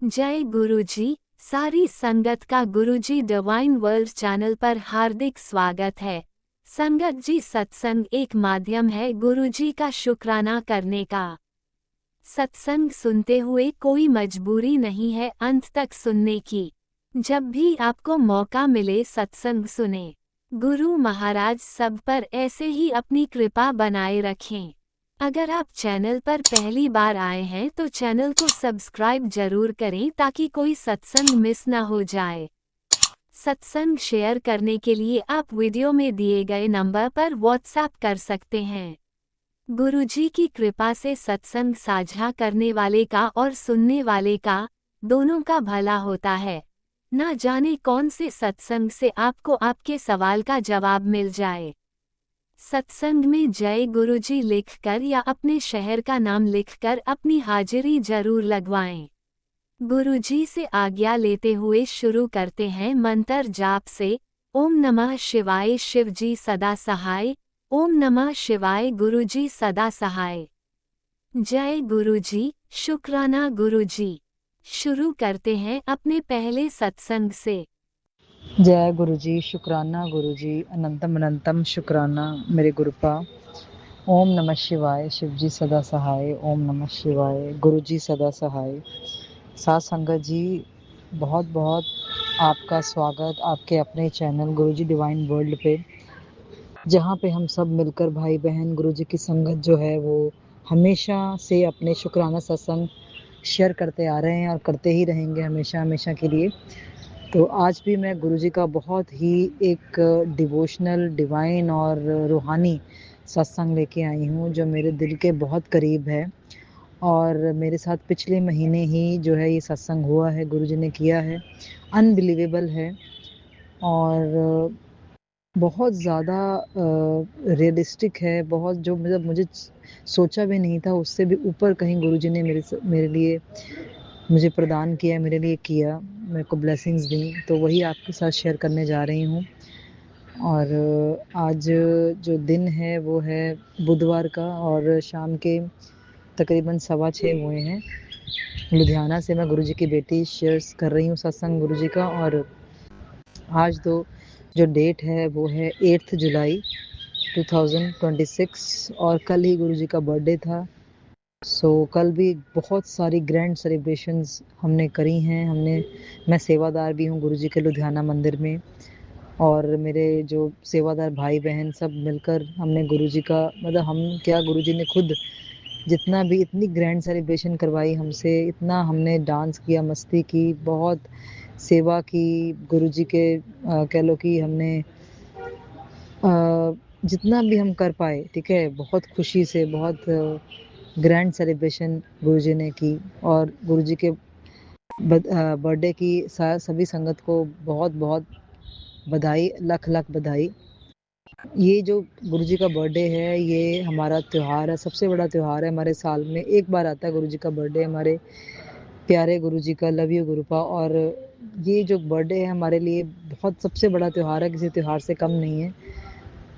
जय गुरुजी। सारी संगत का गुरुजी डिवाइन वर्ल्ड चैनल पर हार्दिक स्वागत है। संगत जी, सत्संग एक माध्यम है गुरुजी का शुक्राना करने का। सत्संग सुनते हुए कोई मजबूरी नहीं है अंत तक सुनने की। जब भी आपको मौका मिले सत्संग सुने। गुरु महाराज सब पर ऐसे ही अपनी कृपा बनाए रखें। अगर आप चैनल पर पहली बार आए हैं तो चैनल को सब्सक्राइब जरूर करें ताकि कोई सत्संग मिस ना हो जाए। सत्संग शेयर करने के लिए आप वीडियो में दिए गए नंबर पर व्हाट्सएप कर सकते हैं। गुरुजी की कृपा से सत्संग साझा करने वाले का और सुनने वाले का, दोनों का भला होता है। ना जाने कौन से सत्संग से आपको आपके सवाल का जवाब मिल जाए। सत्संग में जय गुरुजी लिखकर या अपने शहर का नाम लिखकर अपनी हाजिरी जरूर लगवाएं। गुरुजी से आज्ञा लेते हुए शुरू करते हैं मंत्र जाप से। ओम नमः शिवाय शिवजी सदा सहाय। ओम नमः शिवाय गुरुजी सदा सहाय। जय गुरुजी, शुक्राना गुरुजी। शुरू करते हैं अपने पहले सत्संग से। जय गुरुजी, शुक्राना गुरुजी, अनंतम अनंतम शुक्राना मेरे गुरुपा। ओम नमः शिवाय शिवजी सदा सहाय। ओम नमः शिवाय गुरुजी सदा सहाय। साथ संगत जी, बहुत बहुत आपका स्वागत आपके अपने चैनल गुरुजी डिवाइन वर्ल्ड पे, जहाँ पे हम सब मिलकर भाई बहन गुरुजी की संगत जो है वो हमेशा से अपने शुक्राना सत्संग शेयर करते आ रहे हैं और करते ही रहेंगे हमेशा हमेशा के लिए। तो आज भी मैं गुरुजी का बहुत ही एक डिवोशनल डिवाइन और रूहानी सत्संग लेके आई हूँ जो मेरे दिल के बहुत करीब है। और मेरे साथ पिछले महीने ही जो है ये सत्संग हुआ है, गुरुजी ने किया है। अनबिलीवेबल है और बहुत ज़्यादा रियलिस्टिक है। बहुत जो मतलब मुझे सोचा भी नहीं था उससे भी ऊपर कहीं गुरुजी ने मेरे लिए मुझे प्रदान किया, मेरे लिए किया, मेरे को ब्लेसिंग्स दी। तो वही आपके साथ शेयर करने जा रही हूँ। और आज जो दिन है वो है बुधवार का और शाम के तकरीबन 6:15 हुए हैं। लुधियाना से मैं गुरुजी की बेटी शेयर कर रही हूँ सत्संग गुरुजी का। और आज तो जो डेट है वो है 8 जुलाई 2026 और कल ही गुरुजी का बर्थडे था। कल भी बहुत सारी ग्रैंड सेलिब्रेशंस हमने करी हैं। मैं सेवादार भी हूँ गुरुजी के लुधियाना मंदिर में, और मेरे जो सेवादार भाई बहन सब मिलकर हमने गुरुजी का मतलब हम क्या, गुरुजी ने खुद जितना भी इतनी ग्रैंड सेलिब्रेशन करवाई हमसे, इतना हमने डांस किया, मस्ती की, बहुत सेवा की गुरुजी के। कह लो कि हमने जितना भी हम कर पाए, ठीक है, बहुत खुशी से बहुत ग्रैंड सेलिब्रेशन गुरुजी ने की। और गुरुजी के बर्थडे की सभी संगत को बहुत बहुत बधाई, लख लख बधाई। ये जो गुरुजी का बर्थडे है ये हमारा त्यौहार है, सबसे बड़ा त्यौहार है हमारे साल में एक बार आता है गुरुजी का बर्थडे, हमारे प्यारे गुरुजी का। Love you गुरुपा। और ये जो बर्थडे है हमारे लिए बहुत सबसे बड़ा त्यौहार है, किसी त्यौहार से कम नहीं है।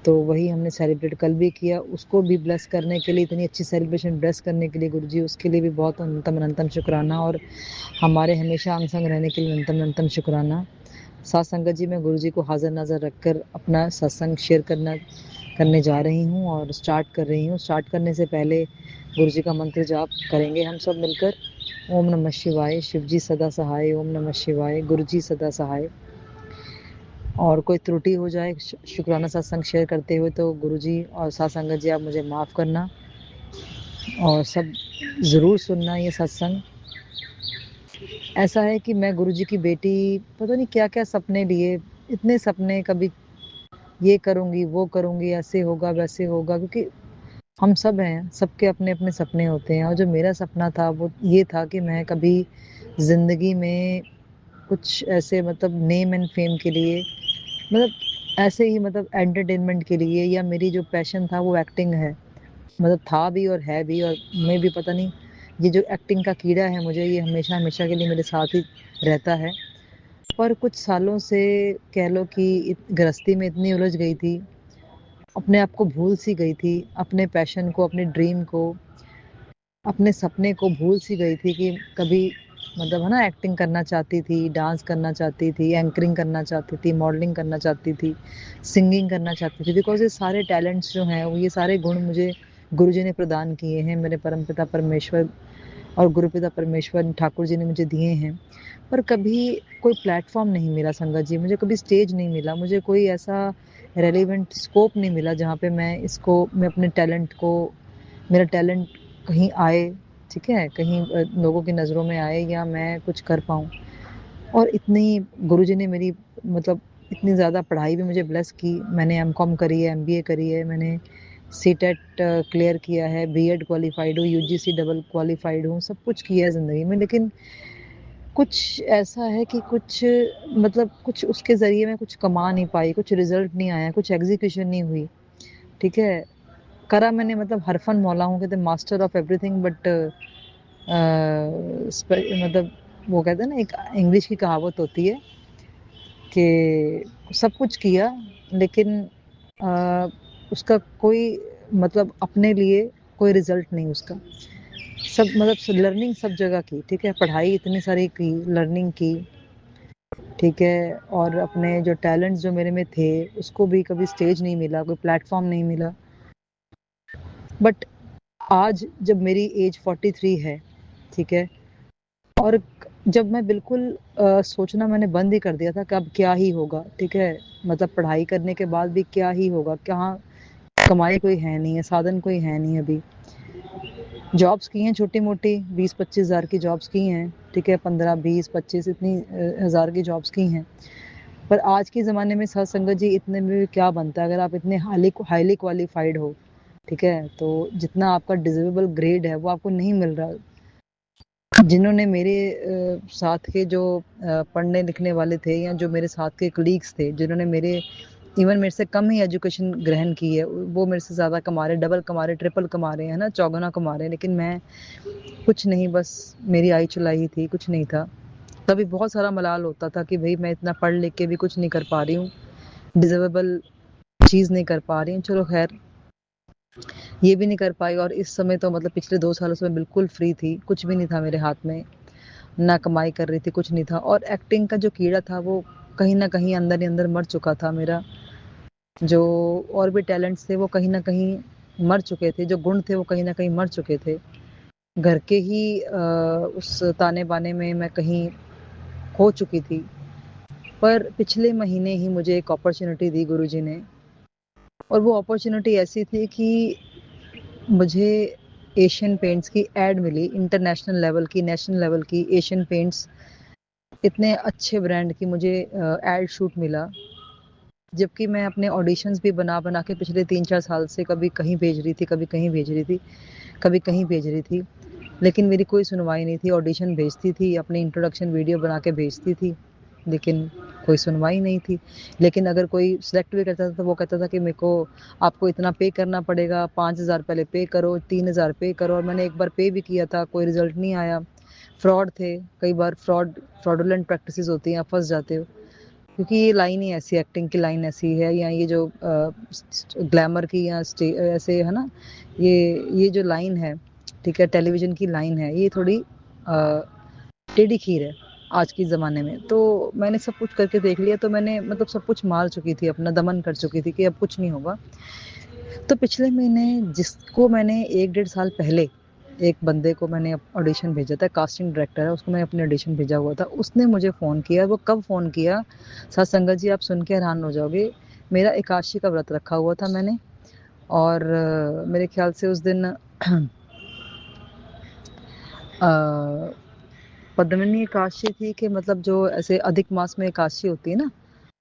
तो वही हमने सेलिब्रेट कल भी किया, उसको भी ब्लेस करने के लिए, इतनी अच्छी सेलिब्रेशन ब्लेस करने के लिए गुरुजी, उसके लिए भी बहुत अनंतम अनंतम शुक्राना। और हमारे हमेशा अंग संग रहने के लिए अनंतम अनंतम शुक्राना। साथ संगत जी, मैं गुरुजी को हाजिर नाजर रखकर अपना सत्संग शेयर करने जा रही हूँ और स्टार्ट कर रही हूँ। स्टार्ट करने से पहले गुरुजी का मंत्र जाप करेंगे हम सब मिलकर। ओम नमः शिवाय शिवजी सदा सहाय। ओम नमः शिवाय गुरुजी सदा सहाय। और कोई त्रुटि हो जाए शुक्राना सत्संग शेयर करते हुए तो गुरुजी और साथ संगत जी आप मुझे माफ़ करना, और सब ज़रूर सुनना ये सत्संग। ऐसा है कि मैं गुरुजी की बेटी पता नहीं क्या क्या सपने लिए, इतने सपने, कभी ये करूँगी वो करूँगी, ऐसे होगा वैसे होगा, क्योंकि हम सब हैं, सबके अपने अपने सपने होते हैं। और जो मेरा सपना था वो ये था कि मैं कभी ज़िंदगी में कुछ ऐसे मतलब नेम एंड फेम के लिए, मतलब ऐसे ही मतलब एंटरटेनमेंट के लिए, या मेरी जो पैशन था वो एक्टिंग है, मतलब था भी और है भी। और मैं भी पता नहीं, ये जो एक्टिंग का कीड़ा है मुझे, ये हमेशा हमेशा के लिए मेरे साथ ही रहता है। पर कुछ सालों से कह लो कि गृहस्थी में इतनी उलझ गई थी, अपने आप को भूल सी गई थी, अपने पैशन को, अपने ड्रीम को, अपने सपने को भूल सी गई थी कि कभी मतलब है ना, एक्टिंग करना चाहती थी, डांस करना चाहती थी, एंकरिंग करना चाहती थी, मॉडलिंग करना चाहती थी, सिंगिंग करना चाहती थी। बिकॉज़ ये सारे टैलेंट्स जो हैं, ये सारे गुण मुझे गुरुजी ने प्रदान किए हैं, मेरे परमपिता परमेश्वर और गुरुपिता परमेश्वर ठाकुर जी ने मुझे दिए हैं। पर कभी कोई प्लेटफ़ॉर्म नहीं मिला संगत जी, मुझे कभी स्टेज नहीं मिला, मुझे कोई ऐसा रेलेवेंट स्कोप नहीं मिला जहाँ पे मैं अपने टैलेंट को, मेरा टैलेंट कहीं आए, ठीक है? कहीं लोगों की नज़रों में आए या मैं कुछ कर पाऊँ। और इतनी गुरुजी ने मेरी मतलब इतनी ज़्यादा पढ़ाई भी मुझे ब्लेस की। मैंने एमकॉम करी है, एमबीए करी है, मैंने सीटेट क्लियर किया है, बीएड क्वालिफाइड हूँ, यूजीसी डबल क्वालिफाइड हूँ, सब कुछ किया है ज़िंदगी में। लेकिन कुछ ऐसा है कि कुछ उसके ज़रिए मैं कुछ कमा नहीं पाई, कुछ रिज़ल्ट नहीं आया, कुछ एग्ज़ीक्यूशन नहीं हुई, ठीक है? करा मैंने, मतलब हरफन मौला हूँ, कहते मास्टर ऑफ एवरीथिंग, बट मतलब वो कहते हैं ना, एक इंग्लिश की कहावत होती है कि सब कुछ किया लेकिन अ, उसका कोई मतलब अपने लिए कोई रिजल्ट नहीं उसका। सब मतलब लर्निंग सब जगह की, ठीक है, पढ़ाई इतनी सारी की, लर्निंग की, ठीक है, और अपने जो टैलेंट्स जो मेरे में थे उसको भी कभी स्टेज नहीं मिला, कोई प्लेटफॉर्म नहीं मिला। बट आज जब मेरी एज 43 है, ठीक है, और जब मैं बिल्कुल सोचना मैंने बंद ही कर दिया था कि अब क्या ही होगा, ठीक है, मतलब पढ़ाई करने के बाद भी क्या ही होगा, कहाँ कमाई कोई है नहीं है, साधन कोई है नहीं अभी। जॉब्स की हैं छोटी मोटी, 20-25 हज़ार की जॉब्स की हैं, ठीक है, 15-20-25 इतनी हज़ार की जॉब्स की हैं। पर आज के ज़माने में साथ संगत जी इतने में भी क्या बनता है, अगर आप इतने हाईली क्वालिफाइड हो, ठीक है, तो जितना आपका डिजर्वेबल ग्रेड है वो आपको नहीं मिल रहा। जिन्होंने मेरे साथ के जो पढ़ने लिखने वाले थे या जो मेरे साथ के कलीग्स थे, जिन्होंने इवन मेरे से कम ही एजुकेशन ग्रहण की है, वो मेरे से ज़्यादा कमा रहे, डबल कमा रहे, ट्रिपल कमा रहे हैं ना, चौगुना कमा रहे हैं, लेकिन मैं कुछ नहीं, बस मेरी आई चलाई थी, कुछ नहीं था। तभी बहुत सारा मलाल होता था कि भाई मैं इतना पढ़ लिख के भी कुछ नहीं कर पा रही हूँ, डिजर्वेबल चीज़ नहीं कर पा रही हूँ। चलो खैर, ये भी नहीं कर पाई, और इस समय तो मतलब पिछले 2 सालों से मैं बिल्कुल फ्री थी, कुछ भी नहीं था मेरे हाथ में, ना कमाई कर रही थी, कुछ नहीं था, और एक्टिंग का जो कीड़ा था वो कहीं न कहीं अंदर ही अंदर मर चुका था मेरा। जो और भी टैलेंट्स थे वो कहीं न कहीं मर चुके थे, जो गुण थे वो कहीं न कहीं मर चुके थे। घर के ही उस ताने-बाने में मैं कहीं खो चुकी थी। पर पिछले महीने ही मुझे एक अपॉर्च्युनिटी दी गुरुजी ने, और वो अपॉर्च्युनिटी ऐसी थी कि मुझे एशियन पेंट्स की एड मिली, इंटरनेशनल लेवल की, नेशनल लेवल की एशियन पेंट्स, इतने अच्छे ब्रांड की मुझे एड शूट मिला। जबकि मैं अपने ऑडिशंस भी बना के पिछले 3-4 साल से कभी कहीं भेज रही थी, कभी कहीं भेज रही थी, कभी कहीं भेज रही थी, लेकिन मेरी कोई सुनवाई नहीं थी। ऑडिशन भेजती थी, अपनी इंट्रोडक्शन वीडियो बना के भेजती थी, लेकिन कोई सुनवाई नहीं थी। लेकिन अगर कोई सिलेक्ट भी करता था तो वो कहता था कि मेरे को आपको इतना पे करना पड़ेगा, 5,000 पहले पे करो, 3,000 पे करो, और मैंने एक बार पे भी किया था, कोई रिजल्ट नहीं आया। फ्रॉड थे, कई बार फ्रॉडुलेंट प्रैक्टिसेस होती हैं, आप फंस जाते हो, क्योंकि ये लाइन ही ऐसी, एक्टिंग की लाइन ऐसी है, या ये जो ग्लैमर की या ऐसे है ना, ये जो लाइन है, ठीक है, टेलीविज़न की लाइन है, ये थोड़ी टेढ़ी खीर है आज के ज़माने में। तो मैंने सब कुछ करके देख लिया, तो मैंने मतलब सब कुछ मार चुकी थी, अपना दमन कर चुकी थी कि अब कुछ नहीं होगा। तो पिछले महीने जिसको मैंने 1 डेढ़ साल पहले एक बंदे को मैंने ऑडिशन भेजा था, कास्टिंग डायरेक्टर है, उसको मैंने अपने ऑडिशन भेजा हुआ था, उसने मुझे फ़ोन किया। वो कब फ़ोन किया, सत्संगत जी आप सुन के हैरान हो जाओगे। मेरा एकादशी का व्रत रखा हुआ था मैंने, और मेरे ख्याल से उस दिन पद्मिनी एकादशी थी, कि मतलब जो ऐसे अधिक मास में एकादशी होती है ना,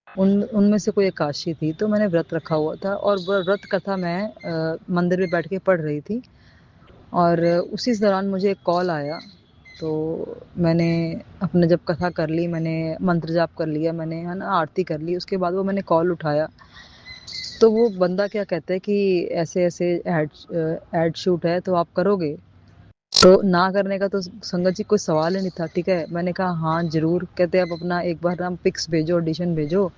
उनमें से कोई एकादशी थी। तो मैंने व्रत रखा हुआ था, और वो व्रत कथा मैं मंदिर में बैठ के पढ़ रही थी, और उसी दौरान मुझे एक कॉल आया। तो मैंने अपने जब कथा कर ली, मैंने मंत्र जाप कर लिया, मैंने है ना आरती कर ली, उसके बाद वो मैंने कॉल उठाया। तो वो बंदा क्या कहता है कि ऐसे ऐसे एड शूट है, तो आप करोगे? तो ना करने का तो संगत जी कोई सवाल ही नहीं था, ठीक है। मैंने कहा हाँ जरूर। कहते आप अपना एक बार ना पिक्स भेजो, ऑडिशन भेजो,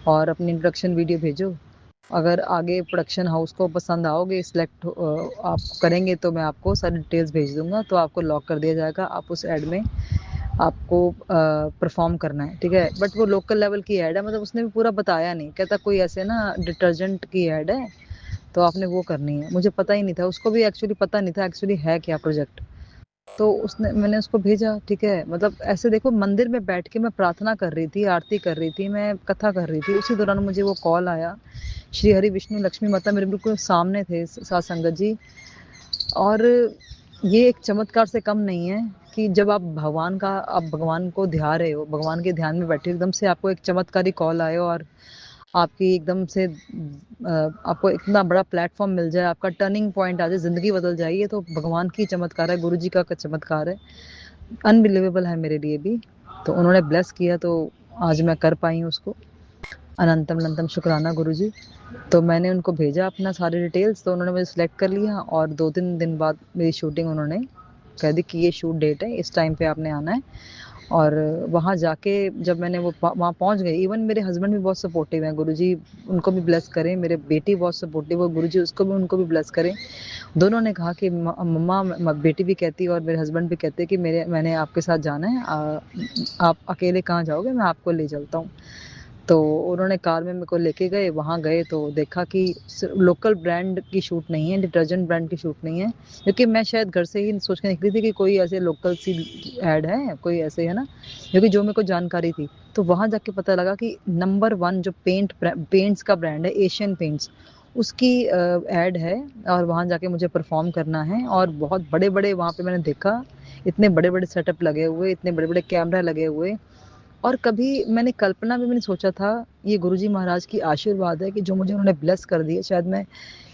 और अपनी इंट्रोडक्शन वीडियो भेजो। अगर आगे प्रोडक्शन हाउस को पसंद आओगे, सिलेक्ट आप करेंगे, तो मैं आपको सारी डिटेल्स भेज दूंगा, तो आपको लॉक कर दिया जाएगा, आप उस एड में आपको परफॉर्म करना है, ठीक है। बट वो लोकल लेवल की ऐड है, मतलब उसने भी पूरा बताया नहीं, कहता कोई ऐसे ना डिटर्जेंट की ऐड है तो आपने वो करनी है। मुझे पता ही नहीं था, उसको भी एक्चुअली पता नहीं था एक्चुअली है क्या प्रोजेक्ट। तो उसने मैंने उसको भेजा, ठीक है। मतलब ऐसे देखो, मंदिर में बैठ के मैं प्रार्थना कर रही थी, आरती कर रही थी, मैं कथा कर रही थी, उसी दौरान मुझे वो कॉल आया। श्री हरि विष्णु लक्ष्मी माता मेरे बिल्कुल सामने थे साथ संगत जी। और ये एक चमत्कार से कम नहीं है कि जब आप भगवान को ध्या रहे हो, भगवान के ध्यान में बैठे हो, एकदम से आपको एक चमत्कारी कॉल आए और आपकी एकदम से आपको इतना बड़ा प्लेटफॉर्म मिल जाए, आपका टर्निंग पॉइंट आ जाए, जिंदगी बदल जाए, ये तो भगवान की चमत्कार है, गुरु जी का चमत्कार है। अनबिलीवेबल है मेरे लिए भी। तो उन्होंने ब्लेस किया, तो आज मैं कर पाई हूँ उसको। अनंतम अनंतम शुक्राना गुरु जी। तो मैंने उनको भेजा अपना सारे डिटेल्स, तो उन्होंने मुझे सिलेक्ट कर लिया और 2-3 दिन बाद मेरी शूटिंग उन्होंने कह दी कि ये शूट डेट है, इस टाइम पे आपने आना है। और वहाँ जाके जब मैंने वो वहाँ पहुँच गई, इवन मेरे हस्बैंड भी बहुत सपोर्टिव हैं, गुरुजी उनको भी ब्लेस करें। मेरे बेटी बहुत सपोर्टिव है, गुरुजी उसको भी उनको भी ब्लेस करें। दोनों ने कहा कि मम्मा, बेटी भी कहती है और मेरे हस्बैंड भी कहते हैं कि मैंने आपके साथ जाना है, आप अकेले कहाँ जाओगे, मैं आपको ले चलता हूँ। तो उन्होंने कार में मेरे को लेके गए, वहाँ गए तो देखा कि लोकल ब्रांड की शूट नहीं है, डिटर्जेंट ब्रांड की शूट नहीं है। क्योंकि मैं शायद घर से ही सोच के निकली थी कि कोई ऐसे लोकल सी ऐड है, कोई ऐसे है ना, क्योंकि जो मेरे को जानकारी थी। तो वहाँ जाके पता लगा कि नंबर 1 जो पेंट्स का ब्रांड है, एशियन पेंट्स, उसकी ऐड है। और वहाँ जाके मुझे परफॉर्म करना है, और बहुत बड़े बड़े वहाँ पे मैंने देखा, इतने बड़े बड़े सेटअप लगे हुए, इतने बड़े बड़े कैमरा लगे हुए। और कभी मैंने कल्पना में भी नहीं सोचा था, ये गुरुजी महाराज की आशीर्वाद है कि जो मुझे उन्होंने ब्लेस कर दिया। शायद मैं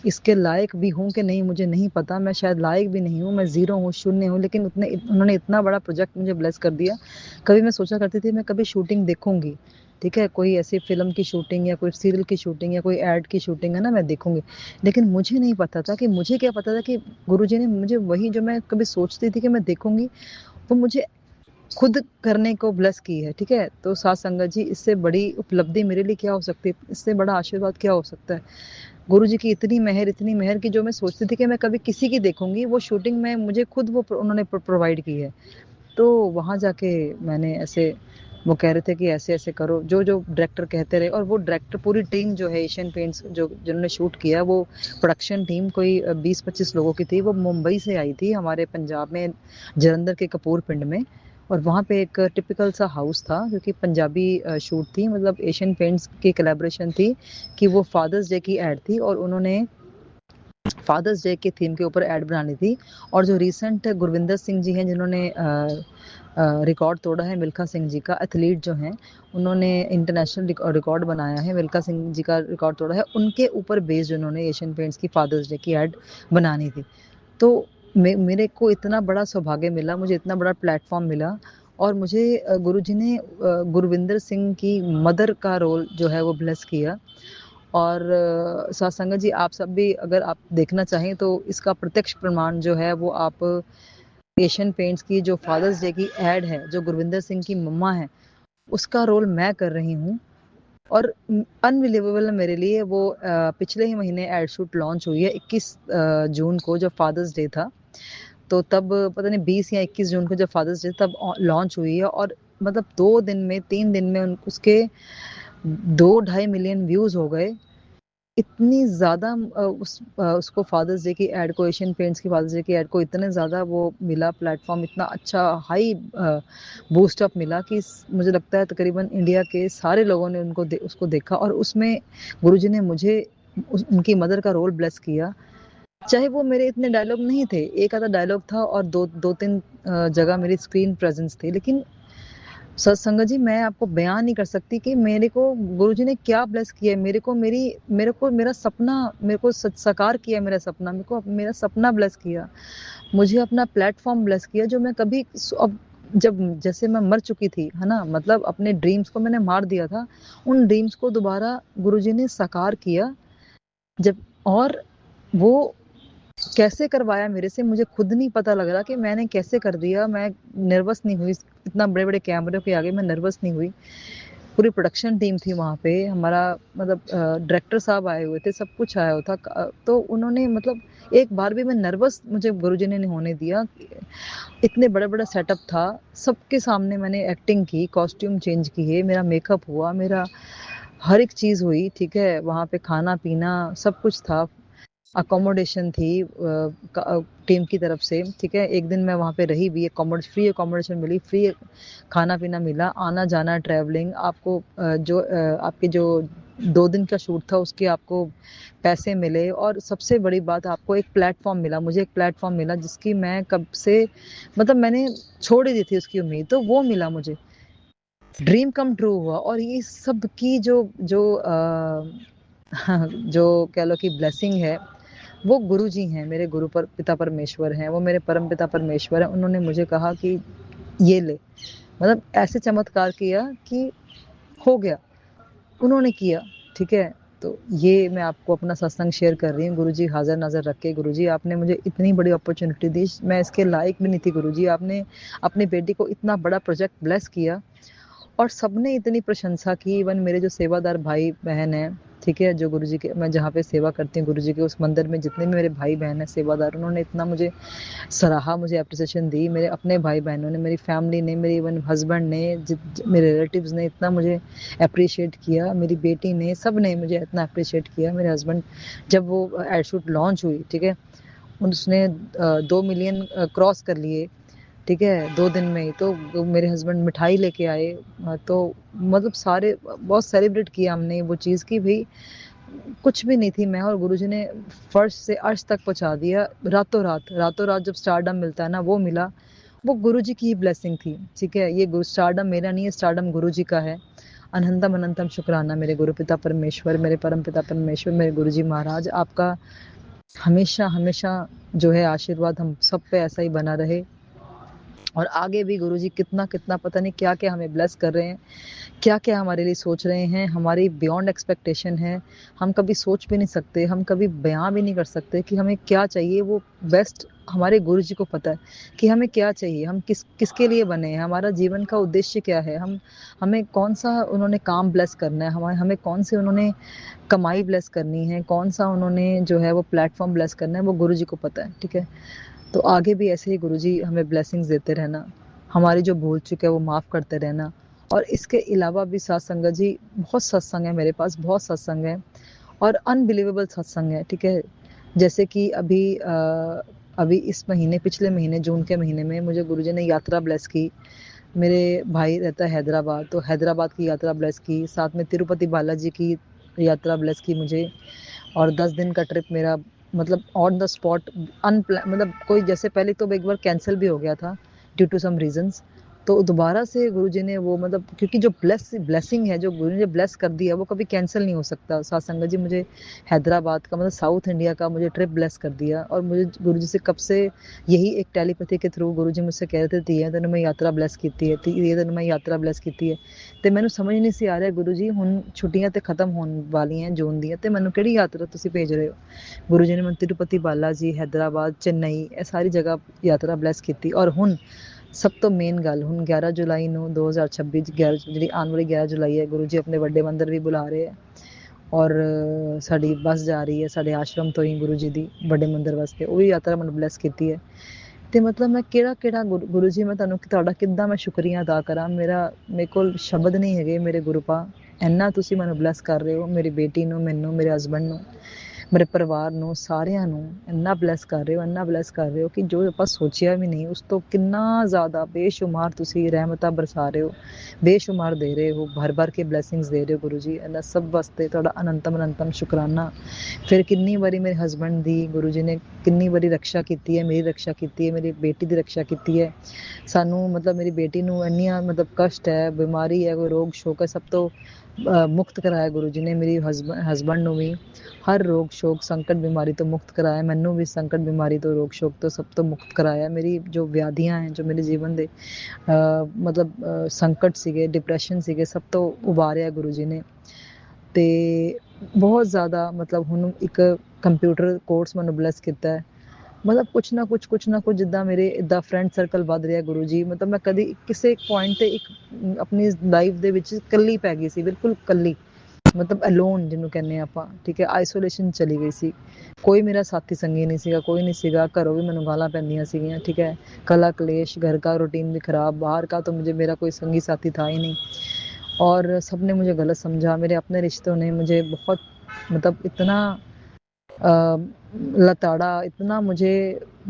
इसके लायक भी हूँ कि नहीं मुझे नहीं पता, मैं शायद लायक भी नहीं हूँ, मैं ज़ीरो हूँ, शून्य हूँ, लेकिन उन्होंने इतना बड़ा प्रोजेक्ट मुझे ब्लेस कर दिया। कभी मैं सोचा करती थी मैं कभी शूटिंग देखूंगी, ठीक है, कोई ऐसी फिल्म की शूटिंग या कोई सीरियल की शूटिंग या कोई एड की शूटिंग है ना, मैं देखूंगी। लेकिन मुझे नहीं पता था कि मुझे क्या पता था कि गुरुजी ने मुझे वही जो मैं कभी सोचती थी कि मैं देखूंगी, वो मुझे खुद करने को ब्लेस की है, ठीक है। तो साथ संगत जी, इससे बड़ी उपलब्धि मेरे लिए क्या हो सकती है, इससे बड़ा आशीर्वाद क्या हो सकता है। गुरु जी की इतनी मेहर की जो मैं सोचती थी कि मैं कभी किसी की देखूंगी, वो शूटिंग में मुझे खुद वो उन्होंने प्रोवाइड की है। तो वहाँ जाके मैंने ऐसे, वो कह रहे थे कि ऐसे ऐसे करो, जो जो डायरेक्टर कहते रहे। और वो डायरेक्टर पूरी टीम जो है एशियन पेंट्स जो जिन्होंने शूट किया, वो प्रोडक्शन टीम कोई 20-25 लोगों की थी। वो मुंबई से आई थी हमारे पंजाब में, जलंधर के कपूर पिंड में। और वहाँ पे एक टिपिकल सा हाउस था, क्योंकि पंजाबी शूट थी, मतलब एशियन पेंट्स की कोलैबोरेशन थी कि वो फादर्स डे की एड थी, और उन्होंने फादर्स डे के थीम के ऊपर एड बनानी थी। और जो रिसेंट गुरविंदर सिंह जी हैं, जिन्होंने रिकॉर्ड तोड़ा है मिल्खा सिंह जी का, एथलीट जो हैं, उन्होंने इंटरनेशनल रिकॉर्ड बनाया है, मिल्खा सिंह जी का रिकॉर्ड तोड़ा है, उनके ऊपर बेस्ड उन्होंने एशियन पेंट्स की फादर्स डे की एड बनानी थी। तो मेरे को इतना बड़ा सौभाग्य मिला, मुझे इतना बड़ा प्लेटफॉर्म मिला। और मुझे गुरुजी ने गुरविंदर सिंह की मदर का रोल जो है वो ब्लेस किया। और साथ संगत जी, आप सब भी अगर आप देखना चाहें तो इसका प्रत्यक्ष प्रमाण जो है वो आप एशियन पेंट्स की जो फादर्स डे की एड है, जो गुरविंदर सिंह की मम्मा है, उसका रोल मैं कर रही हूँ। और अनबिलीवेबल है मेरे लिए, वो पिछले ही महीने एड शूट लॉन्च हुई है 21 जून को, जब फादर्स डे था। तो तब पता नहीं 20 या 21 जून को जब फादर्स डे तब लॉन्च हुई है। और मतलब 2 दिन में 3 दिन में उसके 2-2.5 मिलियन व्यूज हो गए। इतनी ज़्यादा उसको फादर्स डे की एड को, एशियन पेंट्स की फादर्स डे की एड को इतने ज़्यादा वो मिला प्लेटफॉर्म, इतना अच्छा हाई बूस्ट अप मिला कि मुझे लगता है तकरीबन इंडिया के सारे लोगों ने उसको देखा। और उसमें गुरुजी ने मुझे उनकी मदर का रोल ब्लेस किया। चाहे वो मेरे इतने डायलॉग नहीं थे, एक आधा डायलॉग था और दो तीन जगह मेरी स्क्रीन प्रेजेंस थी, लेकिन सत्संगत जी, मैं आपको बयान नहीं कर सकती कि मेरे को गुरुजी ने क्या ब्लेस किया है। मेरे को मेरा सपना, मेरे को साकार किया, मेरा सपना, मेरे को मेरा सपना ब्लेस किया, मुझे अपना प्लेटफॉर्म ब्लेस किया, जो मैं कभी अब जब जैसे मैं मर चुकी थी, है ना, मतलब अपने ड्रीम्स को मैंने मार दिया था, उन ड्रीम्स को दोबारा गुरुजी ने साकार किया। जब और वो कैसे करवाया मेरे से, मुझे खुद नहीं पता लग रहा कि मैंने कैसे कर दिया। मैं नर्वस नहीं हुई, इतना बड़े बड़े कैमरे के आगे मैं नर्वस नहीं हुई। पूरी प्रोडक्शन टीम थी वहाँ पे, हमारा मतलब डायरेक्टर साहब आए हुए थे, सब कुछ आया हुआ था। तो उन्होंने मतलब एक बार भी मैं नर्वस मुझे गुरुजी ने नहीं होने दिया। इतने बड़ा-बड़ा सेटअप था, सबके सामने मैंने एक्टिंग की, कॉस्ट्यूम चेंज किए, मेरा मेकअप हुआ, मेरा हर एक चीज़ हुई, ठीक है? वहाँ पे खाना-पीना सब कुछ था। अकोमोडेशन थी टीम की तरफ से, ठीक है? एक दिन मैं वहाँ पे रही भी, फ्री अकोमोडेशन मिली, फ्री खाना-पीना मिला, आना-जाना, ट्रैवलिंग, आपको आपके जो 2 दिन का शूट था उसके आपको पैसे मिले, और सबसे बड़ी बात आपको एक प्लेटफ़ॉर्म मिला, मुझे एक प्लेटफ़ॉर्म मिला जिसकी मैं कब से मतलब मैंने छोड़ ही दी थी उसकी उम्मीद, तो वो मिला मुझे। ड्रीम कम ट्रू हुआ, और ये सब की जो जो जो कह लो कि ब्लेसिंग है, वो गुरुजी हैं, मेरे पिता परमेश्वर हैं, वो मेरे परम पिता परमेश्वर हैं। उन्होंने मुझे कहा कि ये ले, मतलब ऐसे चमत्कार किया कि हो गया, उन्होंने किया, ठीक है? तो ये मैं आपको अपना सत्संग शेयर कर रही हूँ। गुरुजी हाज़िर नाज़िर रख के, गुरुजी आपने मुझे इतनी बड़ी अपॉर्च्युनिटी दी, मैं इसके लायक भी नहीं थी गुरुजी। आपने अपनी बेटी को इतना बड़ा प्रोजेक्ट ब्लेस किया, और सबने इतनी प्रशंसा की, इवन मेरे जो सेवादार भाई-बहन हैं, ठीक है? जो गुरुजी के मैं जहाँ पे सेवा करती हूँ गुरुजी के उस मंदिर में, जितने भी मेरे भाई-बहन हैं सेवादार, उन्होंने इतना मुझे सराहा, मुझे एप्रिसिएशन दी। मेरे अपने भाई-बहनों ने, मेरी फैमिली ने, मेरे इवन हस्बैंड ने, मेरे रिलेटिव्स ने इतना मुझे एप्रिशिएट किया, मेरी बेटी ने, सब ने मुझे इतना एप्रिशिएट किया। मेरे हस्बैंड, जब वो एड शूट लॉन्च हुई, ठीक है? उसने 2 मिलियन क्रॉस कर लिए, ठीक है? 2 दिन में ही। तो मेरे हस्बैंड मिठाई लेके आए, तो मतलब सारे बहुत सेलिब्रेट किया हमने वो चीज़ कि भई कुछ भी नहीं थी, मैं और गुरुजी ने फर्श से अर्श तक पहुँचा दिया रातों-रात। रातों-रात जब स्टारडम मिलता है ना, वो मिला। वो गुरुजी की ही ब्लेसिंग थी, ठीक है? ये स्टारडम मेरा नहीं है, स्टारडम गुरुजी का है। अनंतम अनंतम शुक्राना मेरे गुरुपिता परमेश्वर, मेरे परमपिता परमेश्वर, मेरे गुरुजी महाराज, आपका हमेशा-हमेशा जो है आशीर्वाद हम सब पे ऐसा ही बना रहे। और आगे भी गुरुजी कितना-कितना पता नहीं क्या-क्या हमें ब्लेस कर रहे हैं, क्या-क्या हमारे लिए सोच रहे हैं, हमारी बियॉन्ड एक्सपेक्टेशन है। हम कभी सोच भी नहीं सकते, हम कभी बयाँ भी नहीं कर सकते कि हमें क्या चाहिए, वो बेस्ट हमारे गुरुजी को पता है कि हमें क्या चाहिए, हम किसके लिए बने हैं, हमारा जीवन का उद्देश्य क्या है, हमें कौन-सा उन्होंने काम ब्लेस करना है, हमें कौन-से उन्होंने कमाई ब्लेस करनी है, कौन-सा उन्होंने जो है वो प्लेटफ़ॉर्म ब्लेस करना है, वो गुरुजी को पता है, ठीक है? तो आगे भी ऐसे ही गुरुजी हमें ब्लेसिंग्स देते रहना, हमारी जो भूल चूक है वो माफ़ करते रहना। और इसके अलावा भी साथ संगत जी, बहुत सत्संग है मेरे पास, बहुत सत्संग है, और अनबिलीवेबल सत्संग है, ठीक है? जैसे कि अभी इस महीने, पिछले महीने जून के महीने में मुझे गुरुजी ने यात्रा ब्लेस की। मेरे भाई रहता है हैदराबाद, तो हैदराबाद की यात्रा ब्लेस की, साथ में तिरुपति बालाजी की यात्रा ब्लेस की मुझे, और 10 दिन का ट्रिप मेरा मतलब ऑन द स्पॉट मतलब कोई, जैसे पहले तो एक बार कैंसिल भी हो गया था ड्यू टू सम रीजंस, तो दोबारा से गुरुजी ने वो मतलब, क्योंकि जो ब्लेसिंग है जो गुरु ने ब्लेस कर दिया वो कभी कैंसिल नहीं हो सकता। साथ संगत जी, मुझे हैदराबाद का मतलब साउथ इंडिया का मुझे ट्रिप ब्लेस कर दिया, और मुझे गुरुजी से कब से यही एक टेलीपैथी के थ्रू गुरुजी मुझसे कह रहे थे, ਧੀਏ ਤੈਨੂੰ मैं यात्रा ब्लेस की है, ਧੀਏ ਤੈਨੂੰ मैं यात्रा ब्लेस की है। ਤੇ ਮੈਨੂੰ ਸਮਝ ਨਹੀਂ ਸੀ ਆ ਰਿਹਾ, ਗੁਰੂ ਜੀ ਹੁਣ ਛੁੱਟੀਆਂ ਤੇ ਖਤਮ ਹੋਣ ਵਾਲੀਆਂ ਜੂਨ ਦੀਆਂ, ਤੇ ਮੈਨੂੰ ਕਿਹੜੀ ਯਾਤਰਾ ਤੁਸੀਂ ਭੇਜ ਰਹੇ ਹੋ। ਗੁਰੂ ਜੀ ਨੇ ਮੈਨੂੰ ਤਿਰੂਪਤੀ ਬਾਲਾਜੀ, ਹੈਦਰਾਬਾਦ, ਚੇਨਈ, ਇਹ ਸਾਰੀ ਜਗ੍ਹਾ ਯਾਤਰਾ ਬਲੈਸ ਕੀਤੀ। ਔਰ ਹੁਣ ਸਭ ਤੋਂ ਮੇਨ ਗੱਲ, ਹੁਣ 11 ਜੁਲਾਈ ਨੂੰ 2026 ਜਿਹੜੀ ਆਉਣ ਵਾਲੀ 11 ਜੁਲਾਈ ਹੈ, ਗੁਰੂ ਜੀ ਆਪਣੇ ਵੱਡੇ ਮੰਦਰ ਵੀ ਬੁਲਾ ਰਹੇ ਹੈ, ਔਰ ਸਾਡੀ ਬੱਸ ਜਾ ਰਹੀ ਹੈ ਸਾਡੇ ਆਸ਼ਰਮ ਤੋਂ ਹੀ ਗੁਰੂ ਜੀ ਦੀ ਵੱਡੇ ਮੰਦਰ ਵਾਸਤੇ, ਉਹ ਵੀ ਯਾਤਰਾ ਮੈਨੂੰ ਬਲੈਸ ਕੀਤੀ ਹੈ। ਤੇ ਮਤਲਬ ਮੈਂ ਕਿਹੜਾ ਗੁਰੂ ਜੀ, ਮੈਂ ਤੁਹਾਡਾ ਕਿੱਦਾਂ ਮੈਂ ਸ਼ੁਕਰੀਆ ਅਦਾ ਕਰਾਂ, ਮੇਰੇ ਕੋਲ ਸ਼ਬਦ ਨਹੀਂ ਹੈਗੇ ਮੇਰੇ ਗੁਰੂ ਪਾ, ਇੰਨਾ ਤੁਸੀਂ ਮੈਨੂੰ ਬਲੈਸ ਕਰ ਰਹੇ ਹੋ, ਮੇਰੀ ਬੇਟੀ ਨੂੰ, ਮੈਨੂੰ, ਮੇਰੇ ਹਸਬੈਂਡ ਨੂੰ, ਮੇਰੇ ਪਰਿਵਾਰ ਨੂੰ, ਸਾਰਿਆਂ ਨੂੰ ਇੰਨਾ ਬਲੈਸ ਕਰ ਰਹੇ ਹੋ, ਇੰਨਾ ਬਲੈਸ ਕਰ ਰਹੇ ਹੋ ਕਿ ਜੋ ਆਪਾਂ ਸੋਚਿਆ ਵੀ ਨਹੀਂ ਉਸ ਤੋਂ ਕਿੰਨਾ ਜ਼ਿਆਦਾ ਬੇਸ਼ੁਮਾਰ ਤੁਸੀਂ ਰਹਿਮਤਾਂ ਬਰਸਾ ਰਹੇ ਹੋ, ਬੇਸ਼ੁਮਾਰ ਦੇ ਰਹੇ ਹੋ, ਭਰ ਕੇ ਬਲੈਸਿੰਗਸ ਦੇ ਰਹੇ ਹੋ ਗੁਰੂ ਜੀ। ਇਹਨਾਂ ਸਭ ਵਾਸਤੇ ਤੁਹਾਡਾ ਅਨੰਤਮ ਸ਼ੁਕਰਾਨਾ। ਫਿਰ ਕਿੰਨੀ ਵਾਰੀ ਮੇਰੇ ਹਸਬੈਂਡ ਦੀ ਗੁਰੂ ਜੀ ਨੇ ਕਿੰਨੀ ਵਾਰੀ ਰੱਖਿਆ ਕੀਤੀ ਹੈ, ਮੇਰੀ ਰੱਖਿਆ ਕੀਤੀ ਹੈ, ਮੇਰੀ ਬੇਟੀ ਦੀ ਰੱਖਿਆ ਕੀਤੀ ਹੈ। ਸਾਨੂੰ ਮਤਲਬ ਮੇਰੀ ਬੇਟੀ ਨੂੰ ਇੰਨੀਆਂ ਮਤਲਬ ਕਸ਼ਟ ਹੈ, ਬਿਮਾਰੀ ਹੈ, ਕੋਈ ਰੋਗ ਸ਼ੋਕ ਹੈ, ਸਭ ਤੋਂ ਮੁਕਤ ਕਰਾਇਆ ਗੁਰੂ ਜੀ ਨੇ। ਮੇਰੀ ਹਸਬੈਂਡ ਨੂੰ ਵੀ ਹਰ ਰੋਗ ਸ਼ੋਕ ਸੰਕਟ ਬਿਮਾਰੀ ਤੋਂ ਮੁਕਤ ਕਰਾਇਆ, ਮੈਨੂੰ ਵੀ ਸੰਕਟ ਬਿਮਾਰੀ ਤੋਂ, ਰੋਗ ਸ਼ੋਕ ਤੋਂ, ਸਭ ਤੋਂ ਮੁਕਤ ਕਰਾਇਆ। ਮੇਰੀ ਜੋ ਵਿਆਧੀਆਂ ਹੈ, ਜੋ ਮੇਰੇ ਜੀਵਨ ਦੇ ਮਤਲਬ ਸੰਕਟ ਸੀਗੇ, ਡਿਪਰੈਸ਼ਨ ਸੀਗੇ, ਸਭ ਤੋਂ ਉਬਾਰਿਆ ਗੁਰੂ ਜੀ ਨੇ। ਤੇ ਬਹੁਤ ਜ਼ਿਆਦਾ ਮਤਲਬ ਹੁਣ ਇੱਕ ਕੰਪਿਊਟਰ ਕੋਰਸ ਮੈਨੂੰ ਬਲੈਸ ਕੀਤਾ ਹੈ, ਮਤਲਬ ਕੁਛ ਨਾ ਕੁਛ ਜਿੱਦਾਂ ਮੇਰੇ ਇੱਦਾਂ ਫਰੈਂਡ ਸਰਕਲ ਵੱਧ ਰਿਹਾ ਗੁਰੂ ਜੀ, ਮਤਲਬ ਮੈਂ ਕਦੀ ਕਿਸੇ ਇੱਕ ਪੁਆਇੰਟ ਤੇ ਇੱਕ ਆਪਣੀ ਲਾਈਫ ਦੇ ਵਿੱਚ ਇਕੱਲੀ ਪੈ ਗਈ ਸੀ, ਬਿਲਕੁਲ ਇਕੱਲੀ, ਮਤਲਬ ਅਲੋਨ ਜਿਹਨੂੰ ਕਹਿੰਦੇ ਆਪਾਂ, ਠੀਕ ਹੈ, ਆਈਸੋਲੇਸ਼ਨ ਚਲੀ ਗਈ ਸੀ। ਕੋਈ ਮੇਰਾ ਸਾਥੀ ਸੰਗੀ ਨਹੀਂ ਸੀਗਾ, ਕੋਈ ਨਹੀਂ ਸੀਗਾ, ਘਰੋਂ ਵੀ ਮੈਨੂੰ ਗਾਲਾਂ ਪੈਂਦੀਆਂ ਸੀਗੀਆਂ, ਠੀਕ ਹੈ, कला क्लेश, घर का रूटीन भी खराब, बाहर का तो मुझे मेरा कोई संगी साथी था ही नहीं, और सबने मुझे गलत समझा, मेरे अपने रिश्तों ने मुझे बहुत मतलब इतना लताड़ा, इतना मुझे,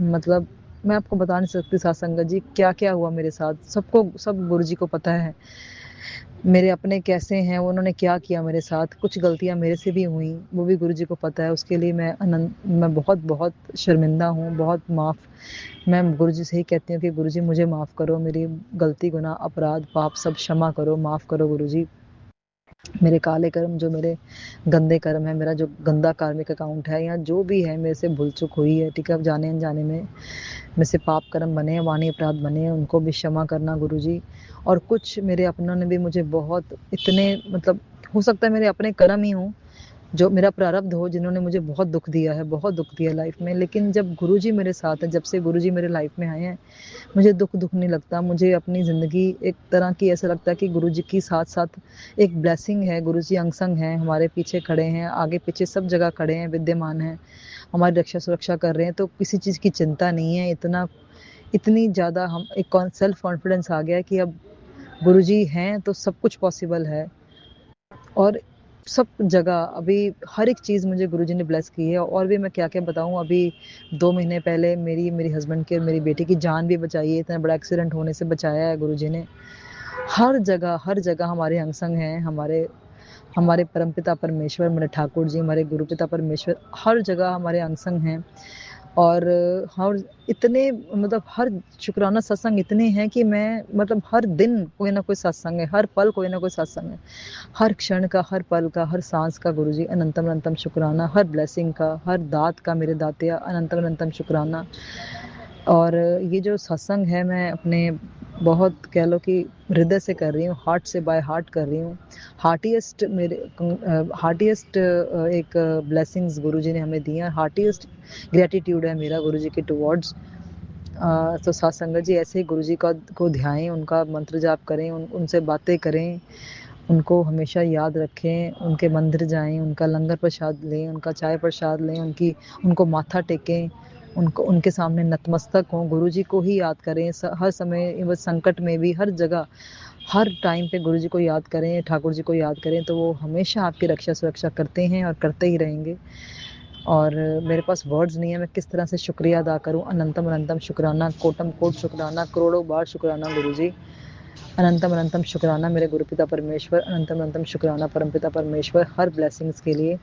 मतलब मैं आपको बता नहीं सकती साथ संगत जी क्या क्या हुआ मेरे साथ, सबको सब गुरु जी को पता है मेरे अपने कैसे हैं, उन्होंने क्या किया मेरे साथ, कुछ गलतियां मेरे से भी हुई, वो भी गुरु जी को पता है, उसके लिए मैं बहुत बहुत शर्मिंदा हूँ, बहुत माफ़, मैं गुरु जी से ही कहती हूँ कि गुरु जी मुझे माफ़ करो, मेरी गलती गुनाह अपराध पाप सब क्षमा करो, माफ़ करो गुरु जी, मेरे काले कर्म, जो मेरे गंदे कर्म है, मेरा जो गंदा कार्मिक अकाउंट है, या जो भी है मेरे से भूल चूक हुई है, ठीक है, अब जाने अनजाने में मेरे से पाप कर्म बने हैं, वाणी अपराध बने हैं, उनको भी क्षमा करना गुरु जी। और कुछ मेरे अपनों ने भी मुझे बहुत इतने, मतलब हो सकता है मेरे अपने कर्म ही हों, जो मेरा प्रारब्ध हो, जिन्होंने मुझे बहुत दुख दिया है, बहुत दुख दिया लाइफ में, लेकिन जब गुरु जी मेरे साथ है, जब से गुरु जी मेरे लाइफ में आए हैं, मुझे दुख दुख नहीं लगता, मुझे अपनी ज़िंदगी एक तरह की ऐसा लगता है कि गुरु जी की साथ साथ एक ब्लेसिंग है, गुरु जी अंग संग हैं, हमारे पीछे खड़े हैं, आगे पीछे सब जगह खड़े हैं, विद्यमान हैं, हमारी रक्षा सुरक्षा कर रहे हैं, तो किसी चीज़ की चिंता नहीं है, इतना इतनी ज़्यादा हम एक सेल्फ कॉन्फिडेंस आ गया कि अब गुरु जी हैं तो सब कुछ पॉसिबल है, और सब जगह अभी हर एक चीज़ मुझे गुरु जी ने ब्लेस की है, और भी मैं क्या क्या बताऊँ, अभी 2 महीने पहले मेरी हस्बैंड की और मेरी बेटी की जान भी बचाई है, इतना बड़ा एक्सीडेंट होने से बचाया है गुरु जी ने, हर जगह हमारे अंग संग हैं, हमारे हमारे परमपिता परमेश्वर, मेरे ठाकुर जी, हमारे गुरुपिता परमेश्वर, हर जगह हमारे अंग संग हैं, और हर इतने, मतलब हर शुक्राना सत्संग इतने हैं कि मैं, मतलब हर दिन कोई ना कोई सत्संग है, हर पल कोई ना कोई सत्संग है, हर क्षण का, हर पल का, हर सांस का गुरु जी अनंतम अनंतम शुक्राना, हर ब्लेसिंग का, हर दात का मेरे दातिया अनंतम अनंतम शुक्राना। और ये जो सत्संग है, मैं अपने बहुत कह लो कि हृदय से कर रही हूँ, हार्ट से बाय हार्ट कर रही हूँ, हार्टिएस्ट मेरे हार्टिएस्ट एक ब्लेसिंग्स गुरु जी ने हमें दी हैं, हार्टिएस्ट ग्रेटिट्यूड है मेरा गुरु जी के टुवर्ड्स। तो साथ संगत जी ऐसे ही गुरु जी को ध्याएं, उनका मंत्र जाप करें, उनसे बातें करें, उनको हमेशा याद रखें, उनके मंदिर जाएं, उनका लंगर प्रसाद लें, उनका चाय प्रसाद लें, उनको माथा टेकें, उनको उनके सामने नतमस्तक हों, गुरु जी को ही याद करें, हर समय बस संकट में भी, हर जगह हर टाइम पे गुरु जी को याद करें, ठाकुर जी को याद करें, तो वो हमेशा आपकी रक्षा सुरक्षा करते हैं और करते ही रहेंगे। और मेरे पास वर्ड्स नहीं है, मैं किस तरह से शुक्रिया अदा करूं, अनंतम अनंतम शुक्राना, कोटम कोट शुक्राना, करोड़ों बार शुक्राना गुरु जी, अनंतम अनंतम शुक्राना मेरे गुरुपिता परमेश्वर, अनंतम अनंतम शुक्राना परमपिता परमेश्वर, हर ब्लेसिंग्स के लिए।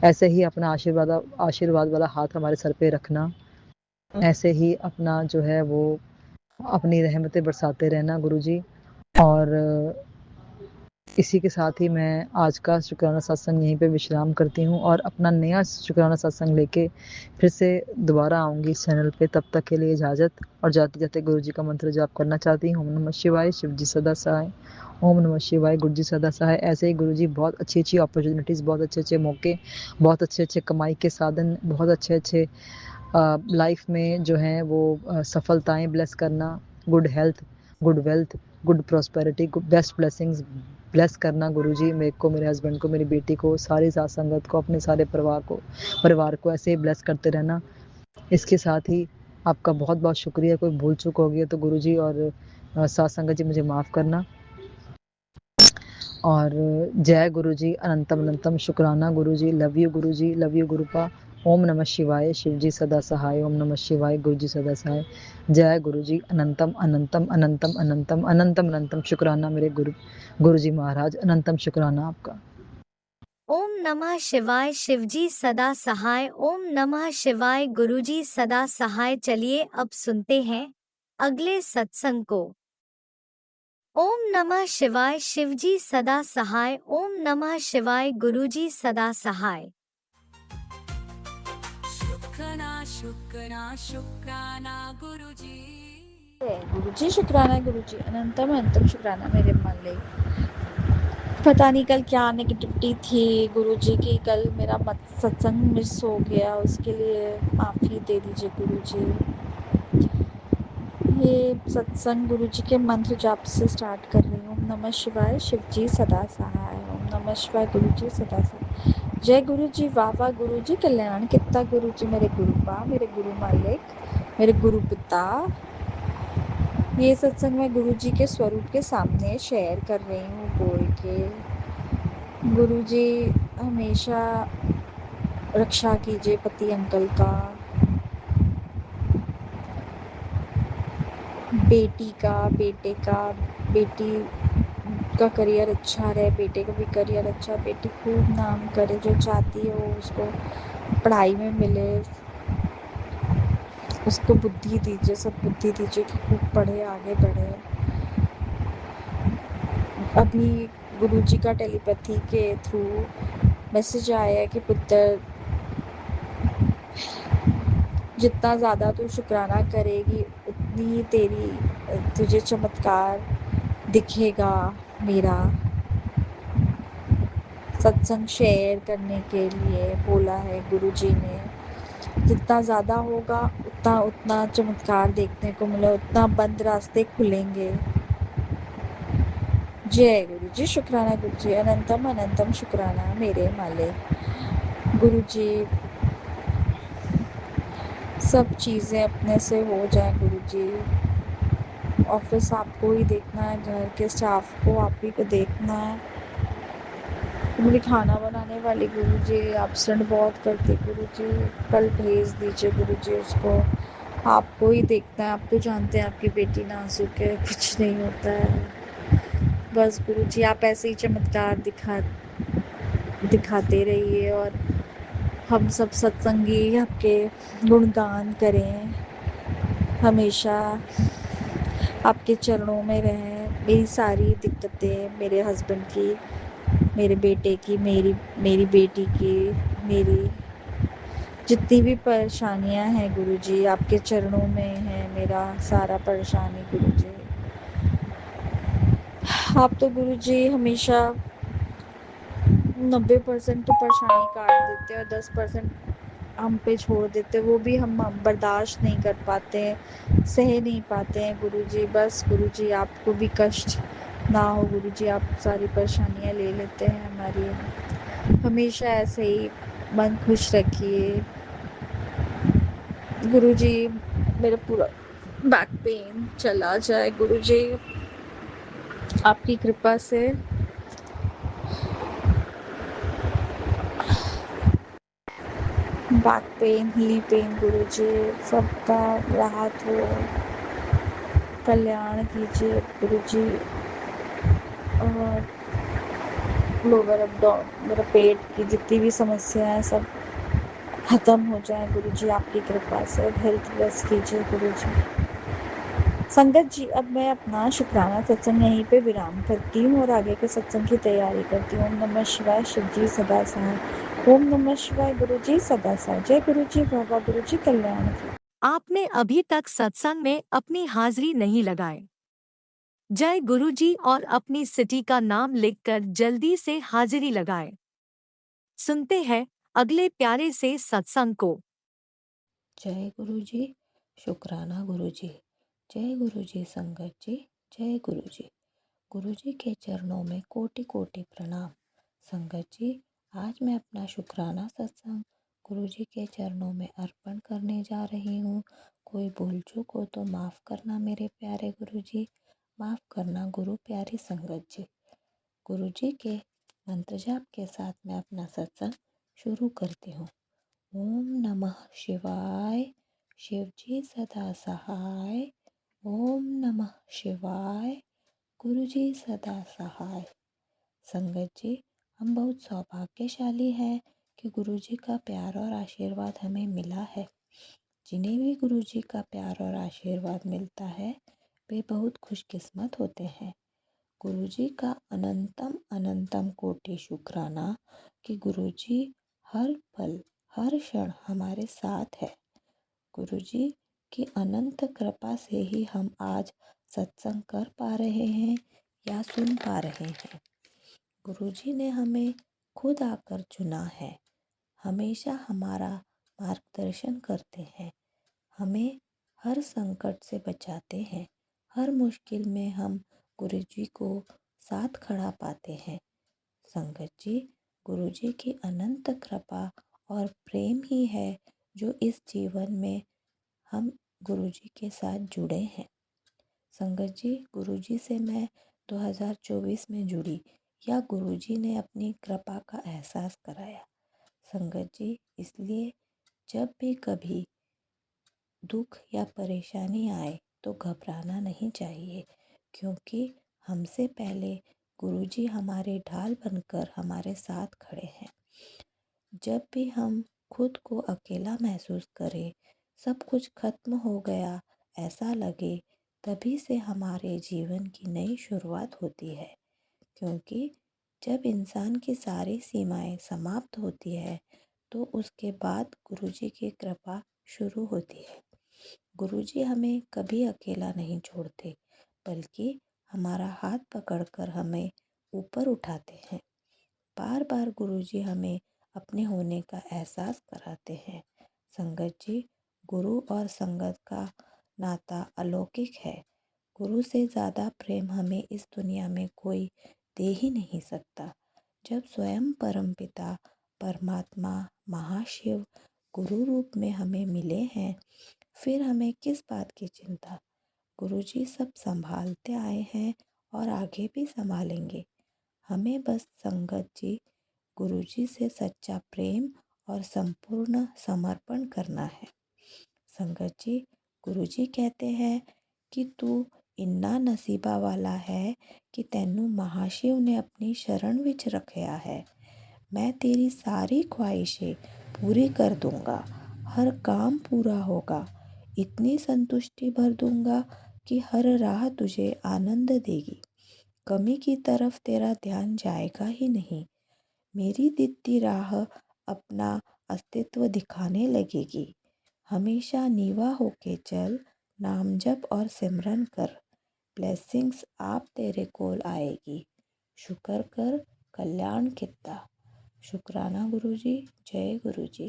ऐसे ही अपना आशीर्वाद वाला हाथ हमारे सर पे रखना, ऐसे ही अपना जो है वो अपनी रहमतें बरसाते रहना गुरु जी। और इसी के साथ ही मैं आज का शुक्राना सत्संग यहीं पे विश्राम करती हूँ, और अपना नया शुक्राना सत्संग लेके फिर से दोबारा आऊँगी इस चैनल पे, तब तक के लिए इजाज़त। और जाते जाते गुरु जी का मंत्र जाप करना चाहती हूँ, ओम नमः शिवाय, शिव जी सदा सहाय, ओम नमः शिवाय, गुरु जी सदा सहाय। ऐसे ही गुरु जी बहुत अच्छी अच्छी अपॉर्चुनिटीज़, बहुत अच्छे अच्छे मौके, बहुत अच्छे अच्छे कमाई के साधन, बहुत अच्छे अच्छे लाइफ में जो हैं वो सफलताएं ब्लेस करना, good health, good wealth, good prosperity, best blessings bless करना गुरु जी, मेरे को, मेरे हस्बैंड को, मेरी बेटी को, सारी साथ संगत को, अपने सारे परिवार को ऐसे ही ब्लेस करते रहना। इसके साथ ही आपका बहुत बहुत शुक्रिया, कोई भूल चूक हो गई तो गुरु जी और साथ संगत जी मुझे माफ़ करना। और जय गुरु जी, अनंतम अनंतम शुक्राना गुरु जी, love you Guru ji, love you गुरुपा। ओम नमः शिवाय, शिव जी सदा सहाय, ओम नमः शिवाय, गुरु जी सदा सहाय। जय गुरु जी, अनंतम अनंतम अनंतम अनंतम अनंतम अनंतम शुक्राना मेरे गुरु जी महाराज, अनंतम शुक्राना आपका। ओम नमः शिवाय, शिवजी सदा सहाय, ओम नमः शिवाय, गुरुजी सदा सहाय। चलिए अब सुनते हैं अगले सत्संग को। ओम नमः शिवाय, शिवजी सदा सहाय, ओम नमः शिवाय, गुरुजी सदा सहाय। शुक्राना शुक्राना शुक्राना गुरुजी, गुरुजी शुक्राना गुरुजी, अनंतम अनंतम शुक्राना मेरे मालिक। पता नहीं कल क्या नेगेटिविटी थी गुरुजी की, कल मेरा मत सत्संग मिस हो गया, उसके लिए माफ़ी दे दीजिए गुरुजी। ये सत्संग गुरुजी के मंत्र जाप से स्टार्ट कर रही हूँ। ओम नमः शिवाय, शिव जी सदा सहाय। ओम नमः शिवाय, गुरुजी सदा सहाय। जय गुरुजी, वाह वाह गुरुजी, कल्याण कितना गुरुजी, मेरे गुरुपा, मेरे गुरु मालिक, मेरे गुरु पिता। ये सत्संग मैं गुरुजी के स्वरूप के सामने शेयर कर रही हूँ बोल के। गुरुजी हमेशा रक्षा कीजिए पति अंकल का, बेटी का, बेटे का, बेटी का करियर अच्छा रहे, बेटे का भी करियर अच्छा, बेटी खूब नाम करे, जो चाहती है वो उसको पढ़ाई में मिले, उसको बुद्धि दीजिए, सब बुद्धि दीजिए कि खूब पढ़े, आगे बढ़े। अभी गुरुजी का टेलीपैथी के थ्रू मैसेज आया है कि पुत्र, जितना ज़्यादा तू शुक्राना करेगी उतनी तुझे चमत्कार दिखेगा। मेरा सत्संग शेयर करने के लिए बोला है गुरुजी ने। जितना ज़्यादा होगा उतना उतना चमत्कार देखने को मिले, उतना बंद रास्ते खुलेंगे। जय गुरुजी, शुक्राना गुरुजी, अनंतम अनंतम शुक्राना मेरे मालिक। गुरुजी सब चीज़ें अपने से हो जाए गुरुजी। ऑफिस आपको ही देखना है, घर के स्टाफ को आप ही को देखना है। मेरी खाना बनाने वाली गुरुजी एब्सेंट बहुत करती गुरुजी, कल भेज दीजिए गुरुजी उसको। आपको ही देखना है, आप तो जानते हैं आपकी बेटी नाजुक है, कुछ नहीं होता है। बस गुरुजी आप ऐसे ही चमत्कार दिखाते रहिए और हम सब सत्संगी आपके गुणगान करें, हमेशा आपके चरणों में रहें। मेरी सारी दिक्कतें, मेरे हस्बैंड की, मेरे बेटे की, मेरी बेटी की, मेरी जितनी भी परेशानियां हैं गुरुजी आपके चरणों में है, मेरा सारा परेशानी गुरुजी। आप तो गुरुजी हमेशा 90% तो परेशानी काट देते हैं और 10% हम पे छोड़ देते हैं, वो भी हम बर्दाश्त नहीं कर पाते हैं, सह नहीं पाते हैं गुरुजी। बस गुरुजी आपको भी कष्ट ना हो गुरुजी, आप सारी परेशानियां ले लेते हैं हमारी। हमेशा ऐसे ही मन खुश रखिए गुरुजी। मेरा पूरा बैक पेन चला जाए गुरुजी आपकी कृपा से। बैक पेन, हील पेन गुरुजी सबका राहत हो, कल्याण कीजिए गुरुजी। और लोअर एब्डोमेन, मेरा पेट की जितनी भी समस्याएं हैं सब खत्म हो जाए गुरुजी आपकी कृपा से। हेल्थ ब्लेस कीजिए गुरुजी। संगत जी, अब मैं अपना शुक्राना सत्संग यहीं पे विराम करती हूँ और आगे के सत्संग की तैयारी करती हूँ। ओम नमः शिवाय, शिव जी सदा सहाय। ओम नमः शिवाय, गुरु जी सदा सहाय। जय गुरु जी, बाबा गुरु जी कल्याण की। आपने अभी तक सत्संग में अपनी हाजिरी नहीं लगाए। जय गुरु जी और अपनी सिटी का नाम लिखकर जल्दी से हाजिरी लगाए। सुनते हैं अगले प्यारे से सत्संग को। जय गुरु जी, शुक्राना गुरु जी। जय गुरु जी संगत जी, जय गुरु जी। गुरु जी के चरणों में कोटि कोटि प्रणाम। संगत जी, आज मैं अपना शुक्राना सत्संग गुरु जी के चरणों में अर्पण करने जा रही हूँ। कोई भूल चूक हो तो माफ़ करना मेरे प्यारे गुरु जी, माफ़ करना गुरु प्यारी संगत जी। गुरु जी के मंत्र जाप के साथ मैं अपना सत्संग शुरू करती हूँ। ओम नमः शिवाय, शिव जी सदा सहाय। ओम नमः शिवाय, गुरु जी सदा सहाय। संगत जी, हम बहुत सौभाग्यशाली हैं कि गुरु जी का प्यार और आशीर्वाद हमें मिला है। जिन्हें भी गुरु जी का प्यार और आशीर्वाद मिलता है वे बहुत खुशकिस्मत होते हैं। गुरु जी का अनंतम अनंतम कोटि शुक्राना कि गुरु जी हर पल हर क्षण हमारे साथ है। गुरु जी की अनंत कृपा से ही हम आज सत्संग कर पा रहे हैं या सुन पा रहे हैं। गुरुजी ने हमें खुद आकर चुना है, हमेशा हमारा मार्गदर्शन करते हैं, हमें हर संकट से बचाते हैं। हर मुश्किल में हम गुरुजी को साथ खड़ा पाते हैं। संगत जी, गुरुजी की अनंत कृपा और प्रेम ही है जो इस जीवन में हम गुरुजी के साथ जुड़े हैं। संगत जी, गुरुजी से मैं 2024 में जुड़ी या गुरुजी ने अपनी कृपा का एहसास कराया। संगत जी, इसलिए जब भी कभी दुख या परेशानी आए तो घबराना नहीं चाहिए, क्योंकि हमसे पहले गुरुजी हमारे ढाल बनकर हमारे साथ खड़े हैं। जब भी हम खुद को अकेला महसूस करें, सब कुछ खत्म हो गया ऐसा लगे, तभी से हमारे जीवन की नई शुरुआत होती है। क्योंकि जब इंसान की सारी सीमाएं समाप्त होती है तो उसके बाद गुरुजी की कृपा शुरू होती है। गुरुजी हमें कभी अकेला नहीं छोड़ते, बल्कि हमारा हाथ पकड़कर हमें ऊपर उठाते हैं। बार बार गुरुजी हमें अपने होने का एहसास कराते हैं। संगत जी, गुरु और संगत का नाता अलौकिक है। गुरु से ज़्यादा प्रेम हमें इस दुनिया में कोई दे ही नहीं सकता। जब स्वयं परमपिता परमात्मा महाशिव गुरु रूप में हमें मिले हैं, फिर हमें किस बात की चिंता। गुरुजी सब संभालते आए हैं और आगे भी संभालेंगे। हमें बस संगत जी, गुरुजी से सच्चा प्रेम और संपूर्ण समर्पण करना है। संगत जी, गुरुजी कहते हैं कि तू इन्ना नसीबा वाला है कि तैनू महाशिव ने अपनी शरण विच रखा है। मैं तेरी सारी ख्वाहिशें पूरी कर दूंगा, हर काम पूरा होगा, इतनी संतुष्टि भर दूंगा कि हर राह तुझे आनंद देगी। कमी की तरफ तेरा ध्यान जाएगा ही नहीं। मेरी दिखती राह अपना अस्तित्व दिखाने लगेगी। हमेशा नीवा होके चल, नाम जप और सिमरन कर, ब्लेसिंग्स आप तेरे कोल आएगी। शुक्र कर कल्याण किता। शुक्राना गुरुजी, जय गुरुजी।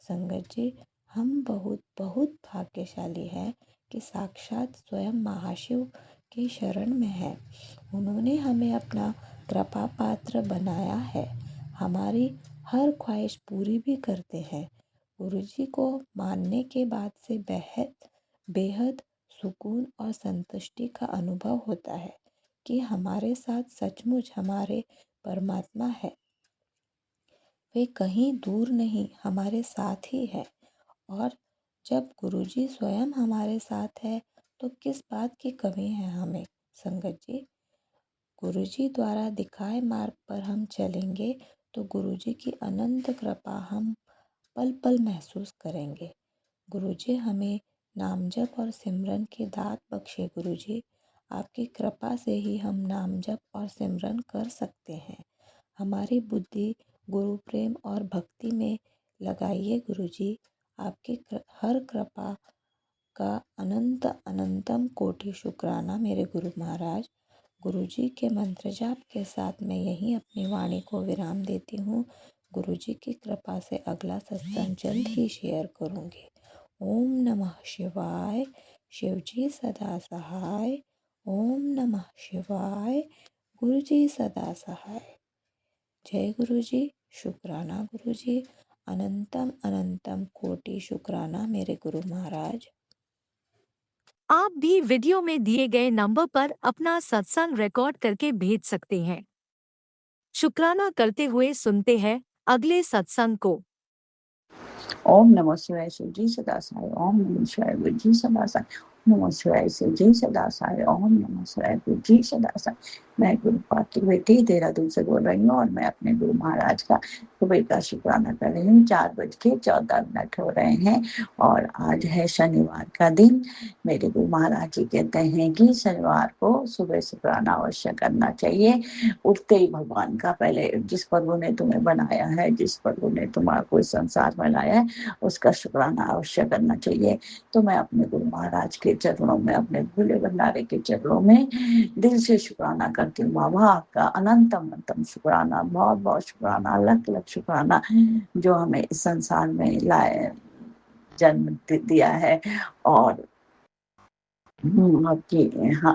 संगत जी, हम बहुत बहुत भाग्यशाली हैं कि साक्षात स्वयं महाशिव की शरण में है। उन्होंने हमें अपना कृपा पात्र बनाया है, हमारी हर ख्वाहिश पूरी भी करते हैं। गुरुजी को मानने के बाद से बेहद बेहद सुकून और संतुष्टि का अनुभव होता है कि हमारे साथ सचमुच हमारे परमात्मा है। वे कहीं दूर नहीं, हमारे साथ ही है। और जब गुरुजी स्वयं हमारे साथ है तो किस बात की कमी है हमें। संगत जी, गुरुजी द्वारा दिखाए मार्ग पर हम चलेंगे तो गुरुजी की अनंत कृपा हम पल पल महसूस करेंगे। गुरुजी हमें नाम जप और सिमरन की दात बख्शे। गुरुजी, आपकी कृपा से ही हम नाम जप और सिमरन कर सकते हैं। हमारी बुद्धि गुरु प्रेम और भक्ति में लगाइए। गुरुजी, आपकी हर कृपा का अनंत अनंतम कोटि शुक्राना मेरे गुरु महाराज। गुरुजी के मंत्र जाप के साथ मैं यहीं अपनी वाणी को विराम देती हूँ। गुरुजी की कृपा से अगला सत्संग जल्द ही शेयर करूँगी। ओम नमः शिवाय। शिवजी सदा सहाय। ओम नमः शिवाय। गुरुजी सदा सहाय। जय गुरुजी। शुक्राना गुरुजी। अनंतम अनंतम कोटि शुक्राना मेरे गुरु महाराज। आप भी वीडियो में दिए गए नंबर पर अपना सत्संग रिकॉर्ड करके भेज सकते हैं। शुक्राना करते हुए सुनते हैं अगले सत्संग को। ओम नमः शिवाय। शिवजी सदा सहाय। ओम नमः शिवाय। गुरुजी सदा सहाय। नमः शिवाय। शिवजी सदा सहाय। ओम नमः शिवाय। गुरुजी सदा सहाय। मैं गुरुपाद की बेटी देहरादून से बोल रही हूँ और मैं अपने गुरु महाराज का सुबह का शुक्राना कर रही हूँ। 4:14 हो रहे हैं और आज है शनिवार का दिन। मेरे गुरु महाराज जी कहते हैं कि शनिवार को सुबह शुक्राना अवश्य करना चाहिए। उठते ही भगवान का पहले, जिस प्रभु ने तुम्हें बनाया है, जिस प्रभु ने तुम्हारा कोई संसार में लाया है, उसका शुक्राना अवश्य करना चाहिए। तो मैं अपने गुरु महाराज के चरणों में, अपने भोले भंडारे के चरणों में दिल से शुक्राना करती हूँ बाबा। आपका अनंतम अनंतम शुक्राना, बहुत बहुत शुक्राना, लख लख शुक्राना, जो हमें इस संसार में लाए, जन्म दिया है। और आपकी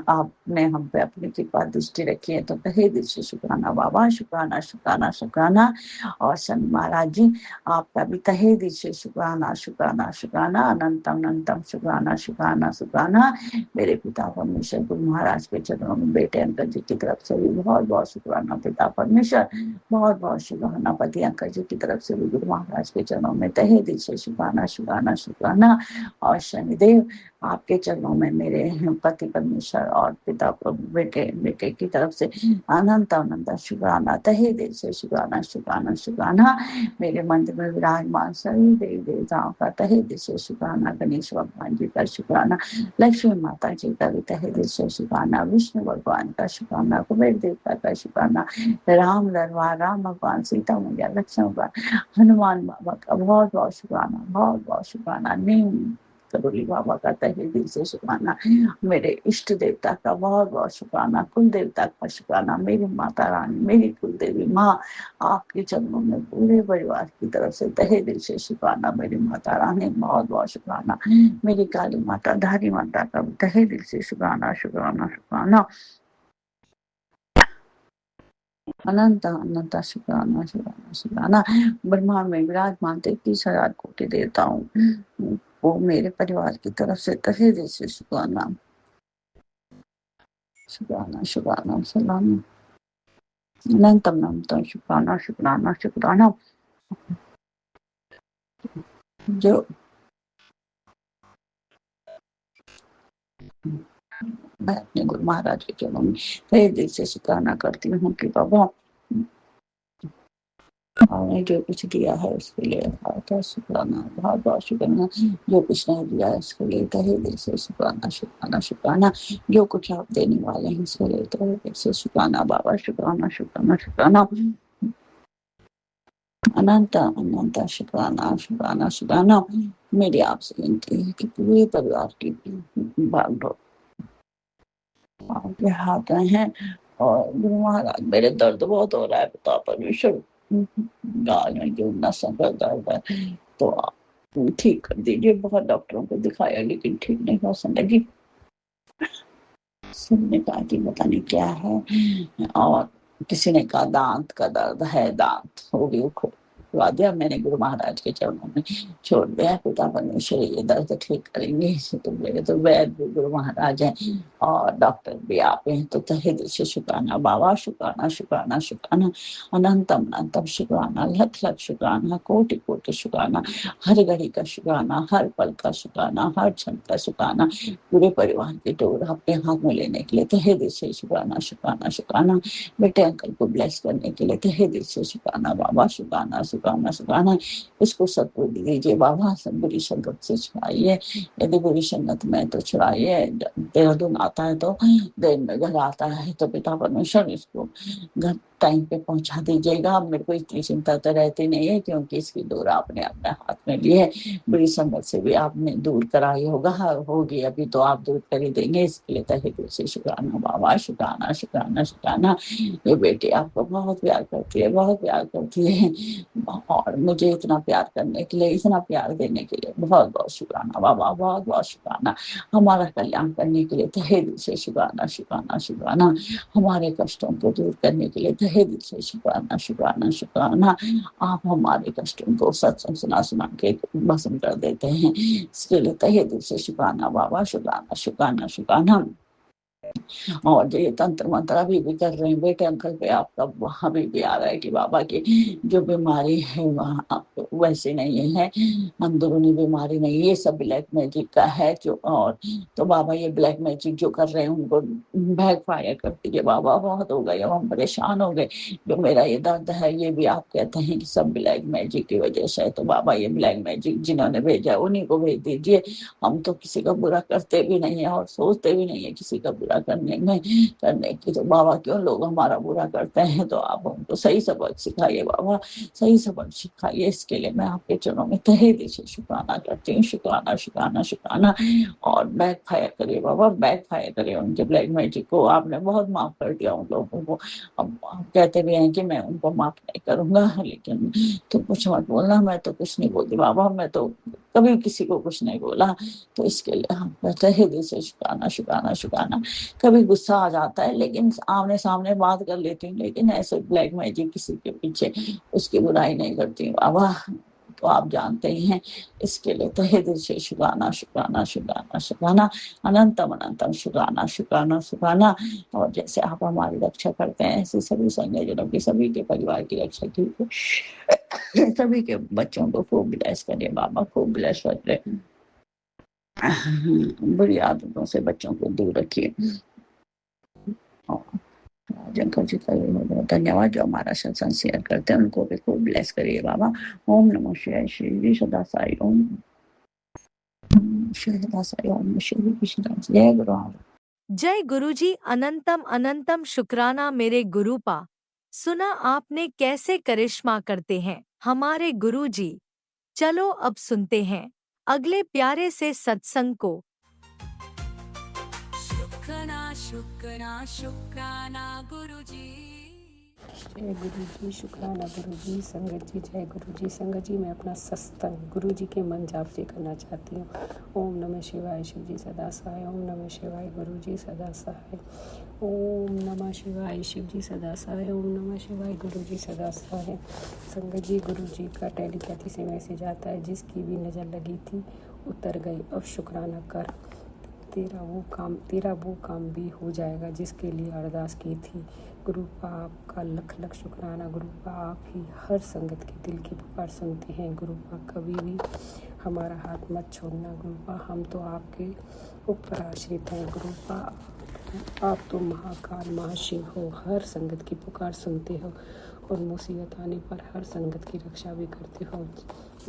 आपने हम पे अपनी कृपा दृष्टि रखी है, तो तहे दिल से शुक्राना बाबा, शुक्राना शुक्राना शुक्राना। और शनि महाराज जी, आपका भी तहे दिल से शुक्राना शुक्राना शुक्राना, अनंतम अनंतम शुक्राना शुक्राना शुक्राना। मेरे पिता परमेश्वर गुरु महाराज के चरणों में बेटे अंकल जी की तरफ से भी बहुत बहुत शुक्राना। पिता परमेश्वर बहुत बहुत शुक्राना। पति अंकल जी की तरफ से भी गुरु महाराज के चरणों में तहे दिल से शुक्राना शुक्राना शुक्राना। और शनिदेव, आपके चरणों में मेरे पति परमेश्वर और पिता बेटे की तरफ से अनंत अनंत शुक्राना, तहे दिल से शुक्राना शुक्राना शुक्राना। मेरे मंदिर में विराजमान सभी देवी देवताओं का तहे दिल से शुक्राना। गणेश भगवान जी का शुक्राना, लक्ष्मी माता जी का भी तहे दिल से शुक्राना, विष्णु भगवान का शुक्राना, कुबेर देवता का शुक्राना, राम दरबार, राम भगवान, सीता मैया, लक्ष्मण भगवान, हनुमान बाबा का बहुत बहुत शुक्राना, बहुत बहुत शुक्राना। नीम करोली बाबा का तहे दिल से शुक्राना। मेरे इष्ट देवता का बहुत बहुत शुक्राना, कुल देवता का शुक्राना, मेरी माता रानी, मेरी कुल देवी माँ, आपके चरणों में पूरे परिवार की तरफ से तहे दिल से शुक्राना। मेरी माता रानी बहुत बहुत शुक्राना। मेरी काली माता, धारी माता का तहे दिल से शुक्राना शुक्राना शुक्राना, अनंत अनंत शुक्राना शुक्राना शुक्राना। ब्रह्मांड में विराजमान 33,000 कोटि देवताओं वो मेरे परिवार की तरफ से तहे दिल से शुक्राना शुक्राना शुक्राना शुक्राना, अनंतम अनंतम शुक्राना शुक्राना शुक्राना। जो मैं अपने गुरु महाराज के चरणों में तहे दिल से शुक्राना करती हूँ कि बाबा आपने जो कुछ दिया है उसके लिए बहुत शुक्राना, बहुत बहुत शुक्राना। जो कुछ नहीं दिया है उसके लिए तहे दिल से शुक्राना शुक्राना शुक्राना। जो कुछ आप देने वाले हैं उसके लिए तहे दिल से शुक्राना बाबा, शुक्राना शुक्राना शुक्राना, अनंत अनंत शुक्राना शुक्राना शुक्राना। मेरी आपसे विनती है कि पूरे परिवार की भागदौड़ आपके हाथ में है। और गुरु महाराज, मेरे दर्द बहुत हो रहा है, पिता परमेश्वर, गाल में जो नसों का दर्द है, तो आप ठीक कर दीजिए। बहुत डॉक्टरों को दिखाया लेकिन ठीक नहीं हो सकी। सबने कहा कि पता नहीं क्या है, और किसी ने कहा दांत का दर्द है, दांत हो गई खुलवा दिया। मैंने गुरु महाराज के चरणों में छोड़ दिया, पिता परमेश्वर ये दर्द ठीक करेंगे। तो मेरे तो वैद भी गुरु महाराज हैं और डॉक्टर भी आप हैं, तो तहे दिल से शुक्राना बाबा, शुक्राना शुक्राना शुक्राना, अनंतम अनंतम शुक्राना, लख लख शुक्राना, कोटि कोटि शुक्राना, हर घड़ी का शुक्राना, हर पल का शुक्राना, हर क्षण का शुक्राना। पूरे परिवार के डोर अपने हाथ में लेने के लिए तहे दिल से शुक्राना शुक्राना शुक्राना। बेटे अंकल को ब्लेस करने के लिए तहे दिल से शुक्राना बाबा, शुक्राना शुक्राना शुक्राना। इसको सद्बुद्धि दीजिए बाबा, सब बुरी संगत से छुड़ाइए। यदि बुरी संगत में तो छुड़ाइए, देहरादून आता है तो दिन में घर आता है तो पिता परमेश्वर इसको घर टाइम पे पहुंचा दीजिएगा। मेरे को इतनी चिंता तो रहती नहीं है, क्योंकि इसकी दूर आपने अपने हाथ में ली है। बुरी संगत से भी आपने दूर कराई होगी, अभी तो आप दूर कर ही देंगे। इसके लिए तहे दिल से शुक्राना बाबा, शुक्राना शुक्राना शुक्राना। ये बेटी आपको बहुत प्यार करती है, बहुत प्यार करती है, और मुझे इतना प्यार करने के लिए, इतना प्यार देने के लिए बहुत बहुत शुक्राना बाबा, बहुत बहुत शुक्राना। हमारा कल्याण करने के लिए तहे दिल से शुक्राना शुक्राना शुक्राना। हमारे कष्टों को दूर करने के लिए तहे दिल से शुक्राना शुक्राना शुक्राना। आप हमारे कष्टों को सत्संग सुना सुना के भस्म कर देते हैं, इसके लिए तहे दिल से शुक्राना बाबा, शुक्राना शुक्राना शुक्राना। और जो ये तंत्र मंत्र अभी भी कर रहे हैं बेटे अंकल पे, आपका वहां भी आ रहा है कि बाबा की जो बीमारी है वहाँ वैसे नहीं है, अंदरूनी बीमारी नहीं, ये सब ब्लैक मैजिक का है। जो और तो बाबा ये ब्लैक मैजिक जो कर रहे हैं उनको बैक फायर कर दीजिए बाबा। बहुत हो गए, अब हम परेशान हो गए। जो मेरा ये दर्द है ये भी आप कहते हैं कि सब ब्लैक मैजिक की वजह से है, तो बाबा ये ब्लैक मैजिक जिन्होंने भेजा उन्हीं को भेज दीजिए। हम तो किसी का बुरा करते भी नहीं है और सोचते भी नहीं है किसी का बुरा करने की, तो बाबा क्यों लोग हमारा बुरा करते हैं। तो आप हमको सही सबक सिखाइए बाबा, सही सबक सिखाइए। इसके लिए मैं आपके चरणों में तहे दिल से शुक्राना करती हूँ। शुक्राना, शुक्राना, शुक्राना। और बैकफायर करिए बाबा, बैकफायर करिए उनके ब्लैक मैजिक को। आपने बहुत माफ़ कर दिया उन लोगों को। अब आप कहते भी हैं कि मैं उनको माफ़ नहीं करूँगा, लेकिन तुम कुछ मत बोलना, मैं तो कुछ नहीं बोलती बाबा, मैं तो कभी किसी को कुछ नहीं बोला। तो इसके लिए हम तहे दिल से शुक्राना, शुक्राना, शुक्राना। कभी गुस्सा आ जाता है, लेकिन आमने-सामने बात कर लेती हूँ, लेकिन ऐसे ब्लैक मैजिक किसी के पीछे उसकी बुराई नहीं करती हूँ बाबा, तो आप जानते ही हैं। इसके लिए तहे दिल से शुक्राना, शुक्राना, शुक्राना, शुक्राना, अनंतम अनंतम शुक्राना, शुक्राना, शुक्राना। और जैसे आप हमारी रक्षा करते हैं, ऐसे सभी संगजनों की, सभी के परिवार की रक्षा कीजिए। सभी के बच्चों को खूब ब्लेस करिए बाबा, खूब ब्लेस करिए। बुरी आदतों से बच्चों को दूर रखिए। जंकर जी का बहुत धन्यवाद जो हमारा सत्संग शेयर करते हैं, उनको भी खूब ब्लेस करिए बाबा। ओम नमः शिवाय, श्री जी सदा साई ओम। श्री सदा साई ओम, श्री कृष्ण जय गुरु। जय गुरुजी, अनंतम अनंतम शुक्राना मेरे गुरुपा। सुना आपने कैसे करिश्मा करते हैं हमारे गुरुजी। चलो अब सुनते हैं अगले प्यारे से सत्संग को। शुक्राना शुक्राना शुक्राना गुरुजी। जय गुरु जी, शुक्राना गुरु जी। संगत जी जय गुरु जी। संगत जी मैं अपना सत्संग गुरु जी के मन जाप से करना चाहती हूँ। ओम नमः शिवाय, शिव जी सदा सहाय। ओम नमः शिवाय, गुरु जी सदा सहाय। ओम नमः शिवाय, शिव जी सदा सहाय। ओम नमः शिवाय, गुरु जी सदा सहाय। संगत जी गुरु जी का टेलीपैथी से मैसेज आता है, जिसकी भी नज़र लगी थी उतर गई, अब शुक्राना कर, तेरा वो काम भी हो जाएगा जिसके लिए अरदास की थी। गुरुपा आपका लख लख शुक्राना। गुरुपा आप ही हर संगत के दिल की पुकार सुनते हैं। गुरुपा कभी भी हमारा हाथ मत छोड़ना। गुरुपा हम तो आपके ऊपर आश्रित हैं। गुरुपा आप तो महाकाल महाशिव हो, हर संगत की पुकार सुनते हो और मुसीबत आने पर हर संगत की रक्षा भी करते हो।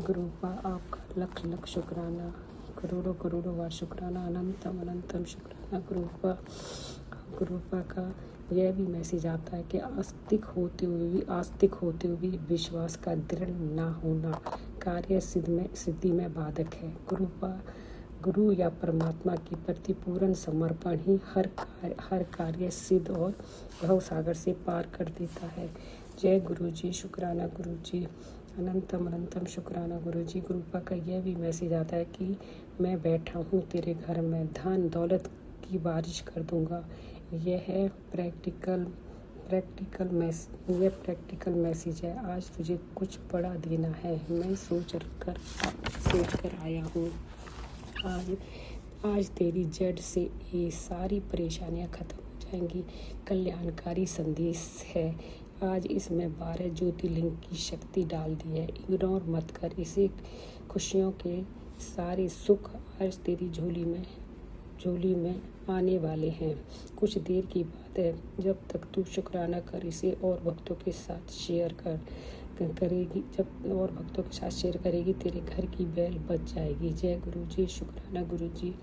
गुरुपा आपका लख लख शुक्राना, करोड़ों करोड़ों बार शुक्राना, अनंतम अनंतम शुक्राना। गुरुपा का यह भी मैसेज आता है कि आस्तिक होते हुए भी विश्वास का दृढ़ ना होना कार्य सिद्धि में बाधक है। गुरु या परमात्मा के प्रति पूर्ण समर्पण ही हर कार्य सिद्ध और भव सागर से पार कर देता है। जय गुरु जी, शुक्राना गुरु जी, अनंतम अनंतम शुक्राना गुरु जी। गुरुपा का यह भी मैसेज आता है कि मैं बैठा हूँ तेरे घर में, धन दौलत की बारिश कर दूंगा। यह है प्रैक्टिकल मैसेज है। आज तुझे कुछ बड़ा देना है, मैं सोच कर आया हूँ। आज तेरी जड़ से ये सारी परेशानियाँ खत्म हो जाएंगी। कल्याणकारी संदेश है। आज इसमें 12 ज्योतिर्लिंग की शक्ति डाल दी है, इग्नोर मत कर इसे। खुशियों के सारे सुख आज तेरी झोली में आने वाले हैं। कुछ देर की बात है, जब तक तू शुक्राना कर इसे और भक्तों के साथ शेयर करेगी तेरे घर की बेल बच जाएगी। जय गुरु जी, शुक्राना गुरु जी,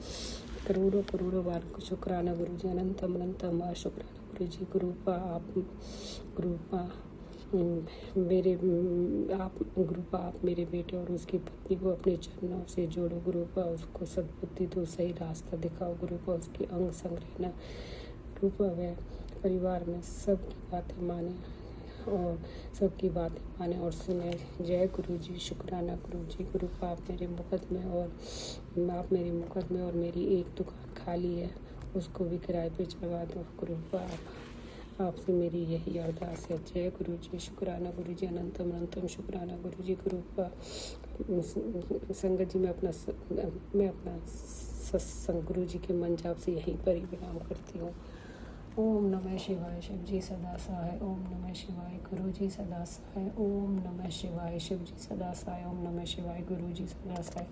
करोड़ों करोड़ों बार शुक्राना गुरु जी, अनंतम अनंतम बार शुक्राना गुरु जी। गुरुपा आप मेरे बेटे और उसकी पत्नी को अपने चरणों से जोड़ो। गुरुपा उसको सद्बुद्धि दो, सही रास्ता दिखाओ। गुरुपा उसके अंग संग रहना। गुरुपा वह परिवार में सबकी बातें माने और सुने। जय गुरु जी, शुक्राना गुरु जी। गुरुपा आप मेरे मुकद में और मेरी एक दुकान खाली है, उसको भी किराए पे चढ़वा दो। गुरुपा आपसे मेरी यही अरदास है। जय गुरु जी, शुक्राना गुरु जी, अनंतम अनंतम शुक्राना गुरु जी। गुरुपा संगत जी मैं अपना सत्संग गुरु जी के मन जाप से यहीं पर ही विराम करती हूँ। ओम नमः शिवाय, शिव जी सदा सहाय। ओम नमः शिवाय, गुरु जी सदा सहाय। ओम नमः शिवाय, शिव जी सदा सहाय। ओम नमः शिवाय, गुरु जी सदा सहाय।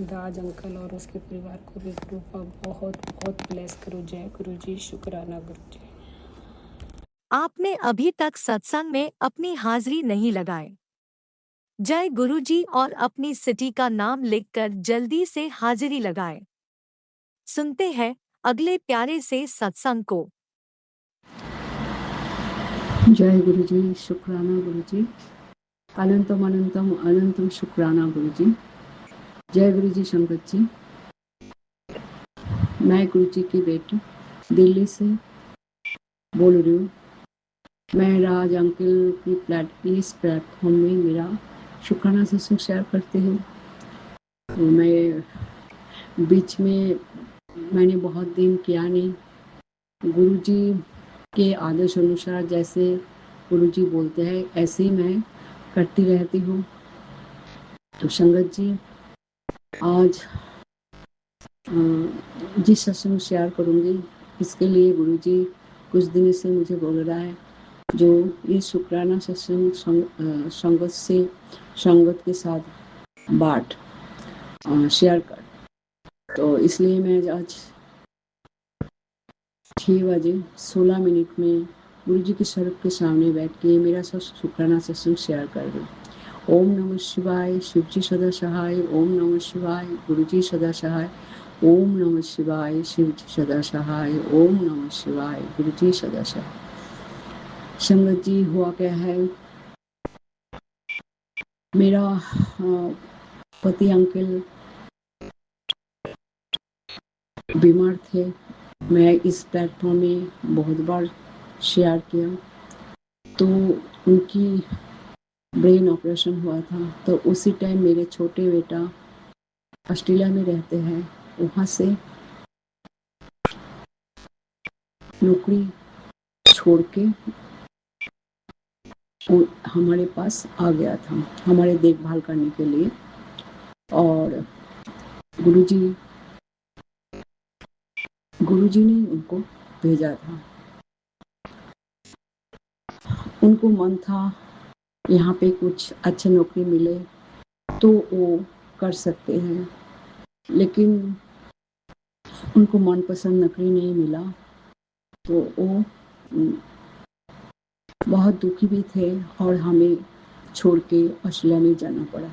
राज अंकल और उसके परिवार को भी गुरुपा बहुत बहुत ब्लेस करो। जय गुरु जी, शुक्राना गुरु जी। आपने अभी तक सत्संग में अपनी हाजिरी नहीं लगाए। जय गुरुजी और अपनी सिटी का नाम लिखकर जल्दी से हाजिरी लगाएं। सुनते हैं अगले प्यारे से सत्संग को। जय गुरु जी, शुक्राना गुरु जी। अनंतम अनंतम अनंतम शुक्राना गुरु जी। जय गुरु जी संगत जी। मैं गुरु जी की बेटी दिल्ली से बोल रही हूँ। मैं राज अंकल की इस प्लेटफॉर्म में मेरा शुक्राना सत्संग शेयर करती हूँ। तो मैं बीच में मैंने बहुत दिन किया नहीं। गुरु जी के आदेश अनुसार जैसे गुरु जी बोलते हैं ऐसे ही मैं करती रहती हूँ। तो संगत जी आज जिस सत्संग शेयर करूँगी इसके लिए गुरु जी कुछ दिन से मुझे बोल रहा है जो ये शुक्राना सत्संग संगत के साथ बांट शेयर कर। तो इसलिए मैं आज 6:16 में गुरु जी की सड़क के सामने बैठ के मेरा सब शुक्राना सत्संग शेयर कर रही हूँ। ओम नमः शिवाय, शिव जी सदा सहाय। ओम नमः शिवाय, गुरु जी सदा सहाय। ओम नमः शिवाय, शिव जी सदा सहाय। ओम नमः शिवाय, गुरु जी सदा सहाय। संगत जी हुआ क्या है, मेरा पति अंकल बीमार थे। मैं इस प्लेटफॉर्म में बहुत बार शेयर किया। तो उनकी ब्रेन ऑपरेशन हुआ था। तो उसी टाइम मेरे छोटे बेटा ऑस्ट्रेलिया में रहते हैं, वहाँ से नौकरी छोड़ के वो हमारे पास आ गया था हमारे देखभाल करने के लिए। और गुरुजी ने उनको भेजा था। उनको मन था यहाँ पे कुछ अच्छी नौकरी मिले तो वो कर सकते हैं, लेकिन उनको मनपसंद नौकरी नहीं मिला। तो वो बहुत दुखी भी थे और हमें छोड़ के ऑस्ट्रेलिया में जाना पड़ा।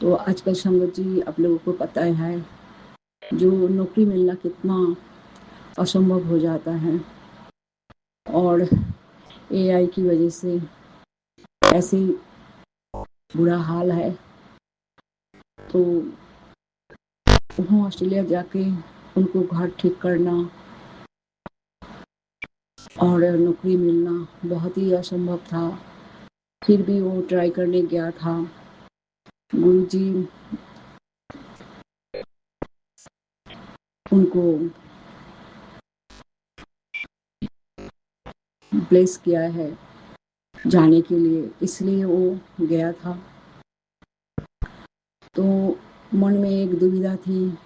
तो आजकल संगत जी आप लोगों को पता है जो नौकरी मिलना कितना असंभव हो जाता है, और एआई की वजह से ऐसे बुरा हाल है। तो वहाँ ऑस्ट्रेलिया जाके उनको घर ठीक करना और नौकरी मिलना बहुत ही असंभव था। फिर भी वो ट्राई करने गया था। गुरुजी उनको ब्लेस किया है जाने के लिए, इसलिए वो गया था। तो मन में एक दुविधा थी,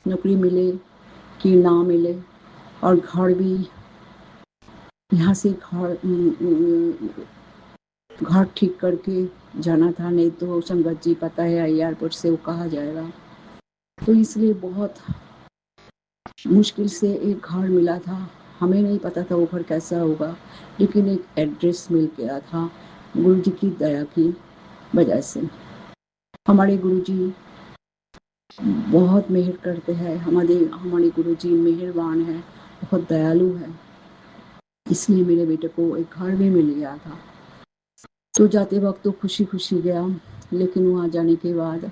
नौकरी मिले कि ना मिले, और घर भी यहाँ से घर ठीक करके जाना था, नहीं तो संगत जी पता है एयरपोर्ट से वो कहा जाएगा। तो इसलिए बहुत मुश्किल से एक घर मिला था। हमें नहीं पता था वो घर कैसा होगा, लेकिन एक एड्रेस मिल गया था गुरु जी की दया की वजह से। हमारे गुरु जी बहुत मेहर करते हैं। हमारे गुरु जी मेहरबान है, बहुत दयालु है। इसलिए मेरे बेटे को एक घर भी मिल गया था। तो जाते वक्त तो खुशी खुशी गया, लेकिन वहाँ जाने के बाद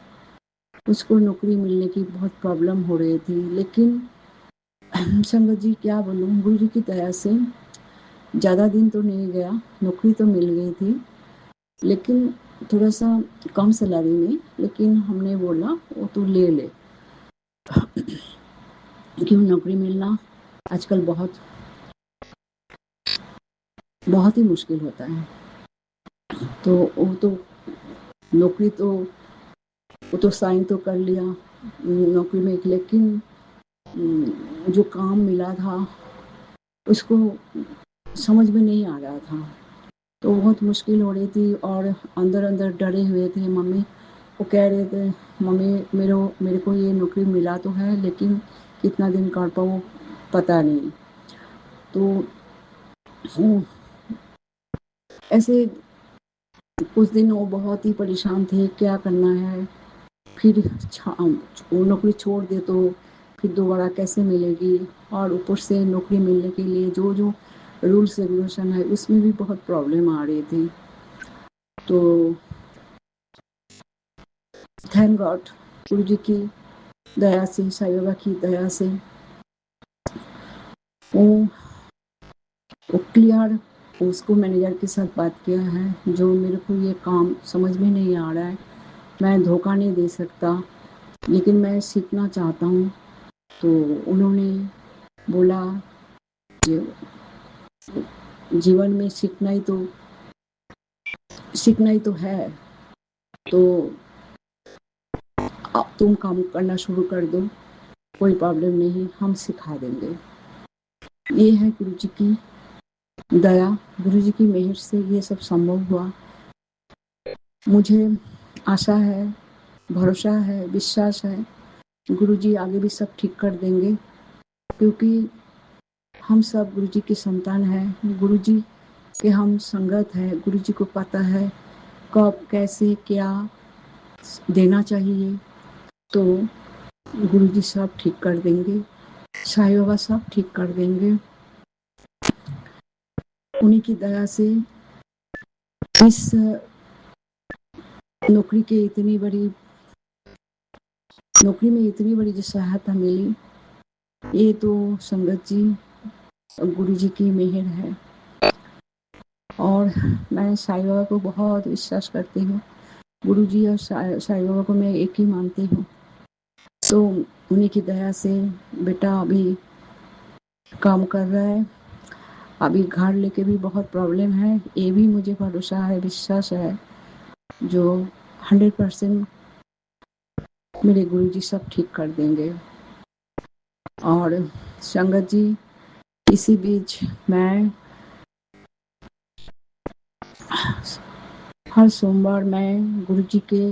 उसको नौकरी मिलने की बहुत प्रॉब्लम हो रही थी। लेकिन संगत जी क्या बोलूँ, गुरु जी की दया से ज़्यादा दिन तो नहीं गया, नौकरी तो मिल गई थी, लेकिन थोड़ा सा कम सैलरी में। लेकिन हमने बोला वो तो ले ले, क्यों नौकरी मिलना आजकल बहुत ही मुश्किल होता है। तो वो तो नौकरी तो वो तो साइन तो कर लिया नौकरी में, लेकिन जो काम मिला था उसको समझ में नहीं आ रहा था। तो बहुत मुश्किल हो रही थी और अंदर अंदर डरे हुए थे। मम्मी वो कह रहे थे, मम्मी मेरे को ये नौकरी मिला तो है, लेकिन कितना दिन कर पाऊँ पता नहीं। तो ऐसे कुछ दिन वो बहुत ही परेशान थे, क्या करना है। फिर वो नौकरी छोड़ दे तो फिर दोबारा कैसे मिलेगी, और ऊपर से नौकरी मिलने के लिए जो जो रूल्स रेगुलेशन है उसमें भी बहुत प्रॉब्लम आ रही थी। तो थैंक गॉड, गुरु जी की दया से, साईं बाबा की दया से वो क्लियर, उसको मैनेजर के साथ बात किया है, जो मेरे को ये काम समझ में नहीं आ रहा है, मैं धोखा नहीं दे सकता, लेकिन मैं सीखना चाहता हूँ। तो उन्होंने बोला कि जीवन में सीखना ही तो है, तो अब तुम काम करना शुरू कर दो, कोई प्रॉब्लम नहीं, हम सिखा देंगे। ये है गुरु जी की दया, गुरु जी की मेहर से ये सब संभव हुआ। मुझे आशा है, भरोसा है, विश्वास है, गुरु जी आगे भी सब ठीक कर देंगे, क्योंकि हम सब गुरु जी की संतान हैं, गुरु जी के हम संगत है, गुरु जी को पता है कब कैसे क्या देना चाहिए, तो गुरु जी सब ठीक कर देंगे, साईं बाबा सब ठीक कर देंगे। उन्हीं की दया से इस नौकरी में इतनी बड़ी जो सहायता मिली, ये तो संगत जी और गुरु जी की मेहर है। और मैं साईं बाबा को बहुत विश्वास करती हूँ, गुरु जी और साईं बाबा को मैं एक ही मानती हूँ। तो उन्हीं की दया से बेटा अभी काम कर रहा है, अभी घर लेके भी बहुत प्रॉब्लम है, ये भी मुझे भरोसा है, विश्वास है, जो 100% मेरे गुरु जी सब ठीक कर देंगे। और संगत जी, इसी बीच मैं हर सोमवार मैं गुरु जी के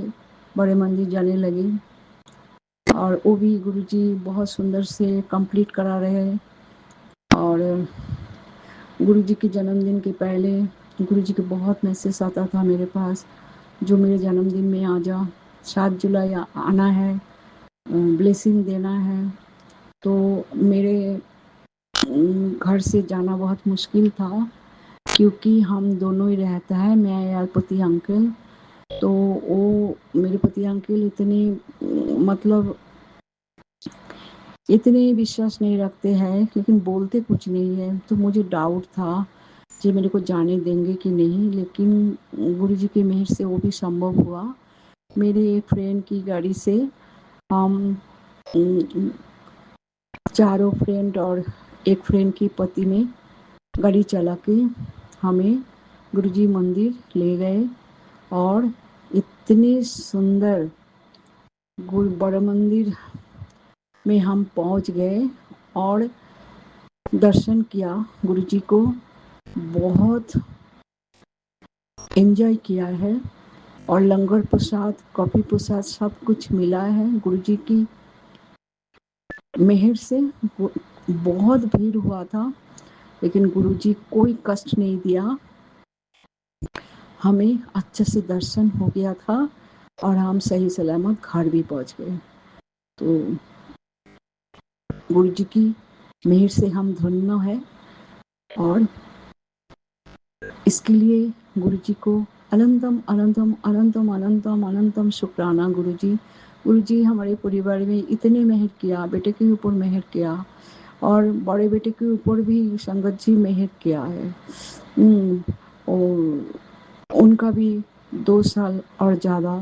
बड़े मंदिर जाने लगी, और वो भी गुरु जी बहुत सुंदर से कंप्लीट करा रहे हैं। और गुरु जी के जन्मदिन के पहले गुरु जी के बहुत मैसेज आता था मेरे पास, जो मेरे जन्मदिन में आ जा, 7 जुलाई आना है, ब्लेसिंग देना है। तो मेरे घर से जाना बहुत मुश्किल था, क्योंकि हम दोनों ही रहता है, मैं और पति अंकल। तो वो मेरे पति अंकल इतने विश्वास नहीं रखते हैं, लेकिन बोलते कुछ नहीं है, तो मुझे डाउट था कि मेरे को जाने देंगे कि नहीं, लेकिन गुरु जी की मेहर से वो भी संभव हुआ। मेरे एक फ्रेंड की गाड़ी से हम चारों फ्रेंड और एक फ्रेंड की पति ने गाड़ी चला के हमें गुरुजी मंदिर ले गए, और इतने सुंदर बड़ा मंदिर में हम पहुंच गए और दर्शन किया, गुरुजी को बहुत एंजॉय किया है। और लंगर प्रसाद, कॉफी प्रसाद सब कुछ मिला है गुरुजी की मेहर से। बहुत भीड़ हुआ था, लेकिन गुरुजी कोई कष्ट नहीं दिया, हमें अच्छे से दर्शन हो गया था, और हम सही सलामत घर भी पहुंच गए। तो गुरु जी की मेहर से हम धन्य है, और इसके लिए गुरु जी को अनंतम अनंतम अनंतम अनंतम अनंतम शुक्राना। गुरु जी हमारे परिवार में इतने मेहर किया, बेटे के ऊपर मेहर किया, और बड़े बेटे के ऊपर भी संगत जी मेहर किया है। और उनका भी 2 साल और ज़्यादा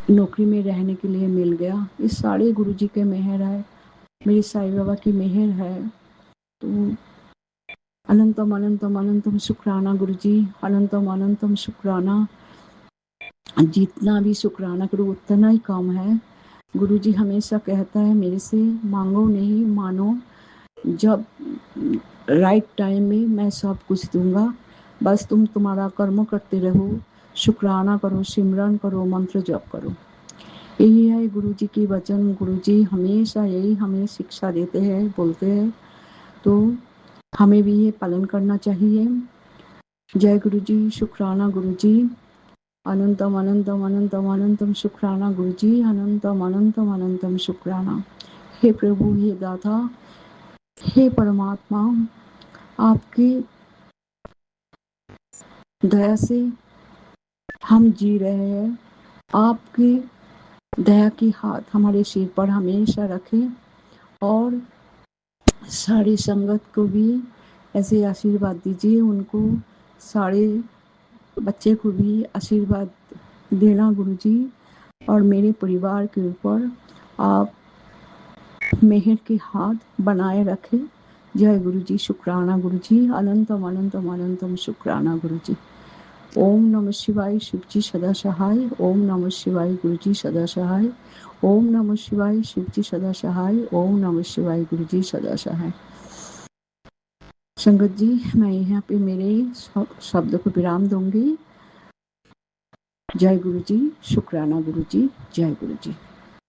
नौकरी में रहने के लिए मिल गया। ये सारे गुरु जी के मेहर है, मेरे साईं बाबा की मेहर है। तो अनंतम अनंतम अनंतम शुक्राना गुरु जी, अनंतम अनंतम शुक्राना। जितना भी शुक्राना करो उतना ही कम है। गुरु जी हमेशा कहता है मेरे से मांगो नहीं मानो, जब राइट टाइम में मैं सब कुछ दूंगा, बस तुम तुम्हारा कर्म करते रहो, शुक्राना करो, सिमरन करो, मंत्र जप करो। यही है गुरु जी की वचन। गुरु जी हमेशा यही हमें शिक्षा देते हैं, बोलते हैं, तो हमें भी ये पालन करना चाहिए। जय गुरु जी, शुक्राना गुरु जी, अनंतम अनंतम अनंतम अनंतम शुक्राना गुरु जी, अनंतम अनंतम अनंतम शुक्राना। हे प्रभु, हे दाता, हे परमात्मा, आपकी दया से हम जी रहे हैं, आपकी दया की हाथ हमारे सिर पर हमेशा रखे और सारी संगत को भी ऐसे आशीर्वाद दीजिए। उनको सारे बच्चे को भी आशीर्वाद देना गुरुजी, और मेरे परिवार के ऊपर आप मेहर के हाथ बनाए रखे। जय गुरुजी, शुक्राना गुरुजी, अनंतम अनंतम अनंतम शुक्राना गुरुजी। ओम नमः शिवाय, शिवजी सदा सहाय। ओम नमः शिवाय, गुरुजी सदा सहाय। ओम नमः शिवाय, शिवजी सदा सहाय। ओम नमः शिवाय, गुरुजी सदा सहाय। संगत जी, मैं यहाँ पे मेरे शब्द को विराम दूंगी। जय गुरुजी, शुक्राना गुरुजी, जय गुरुजी।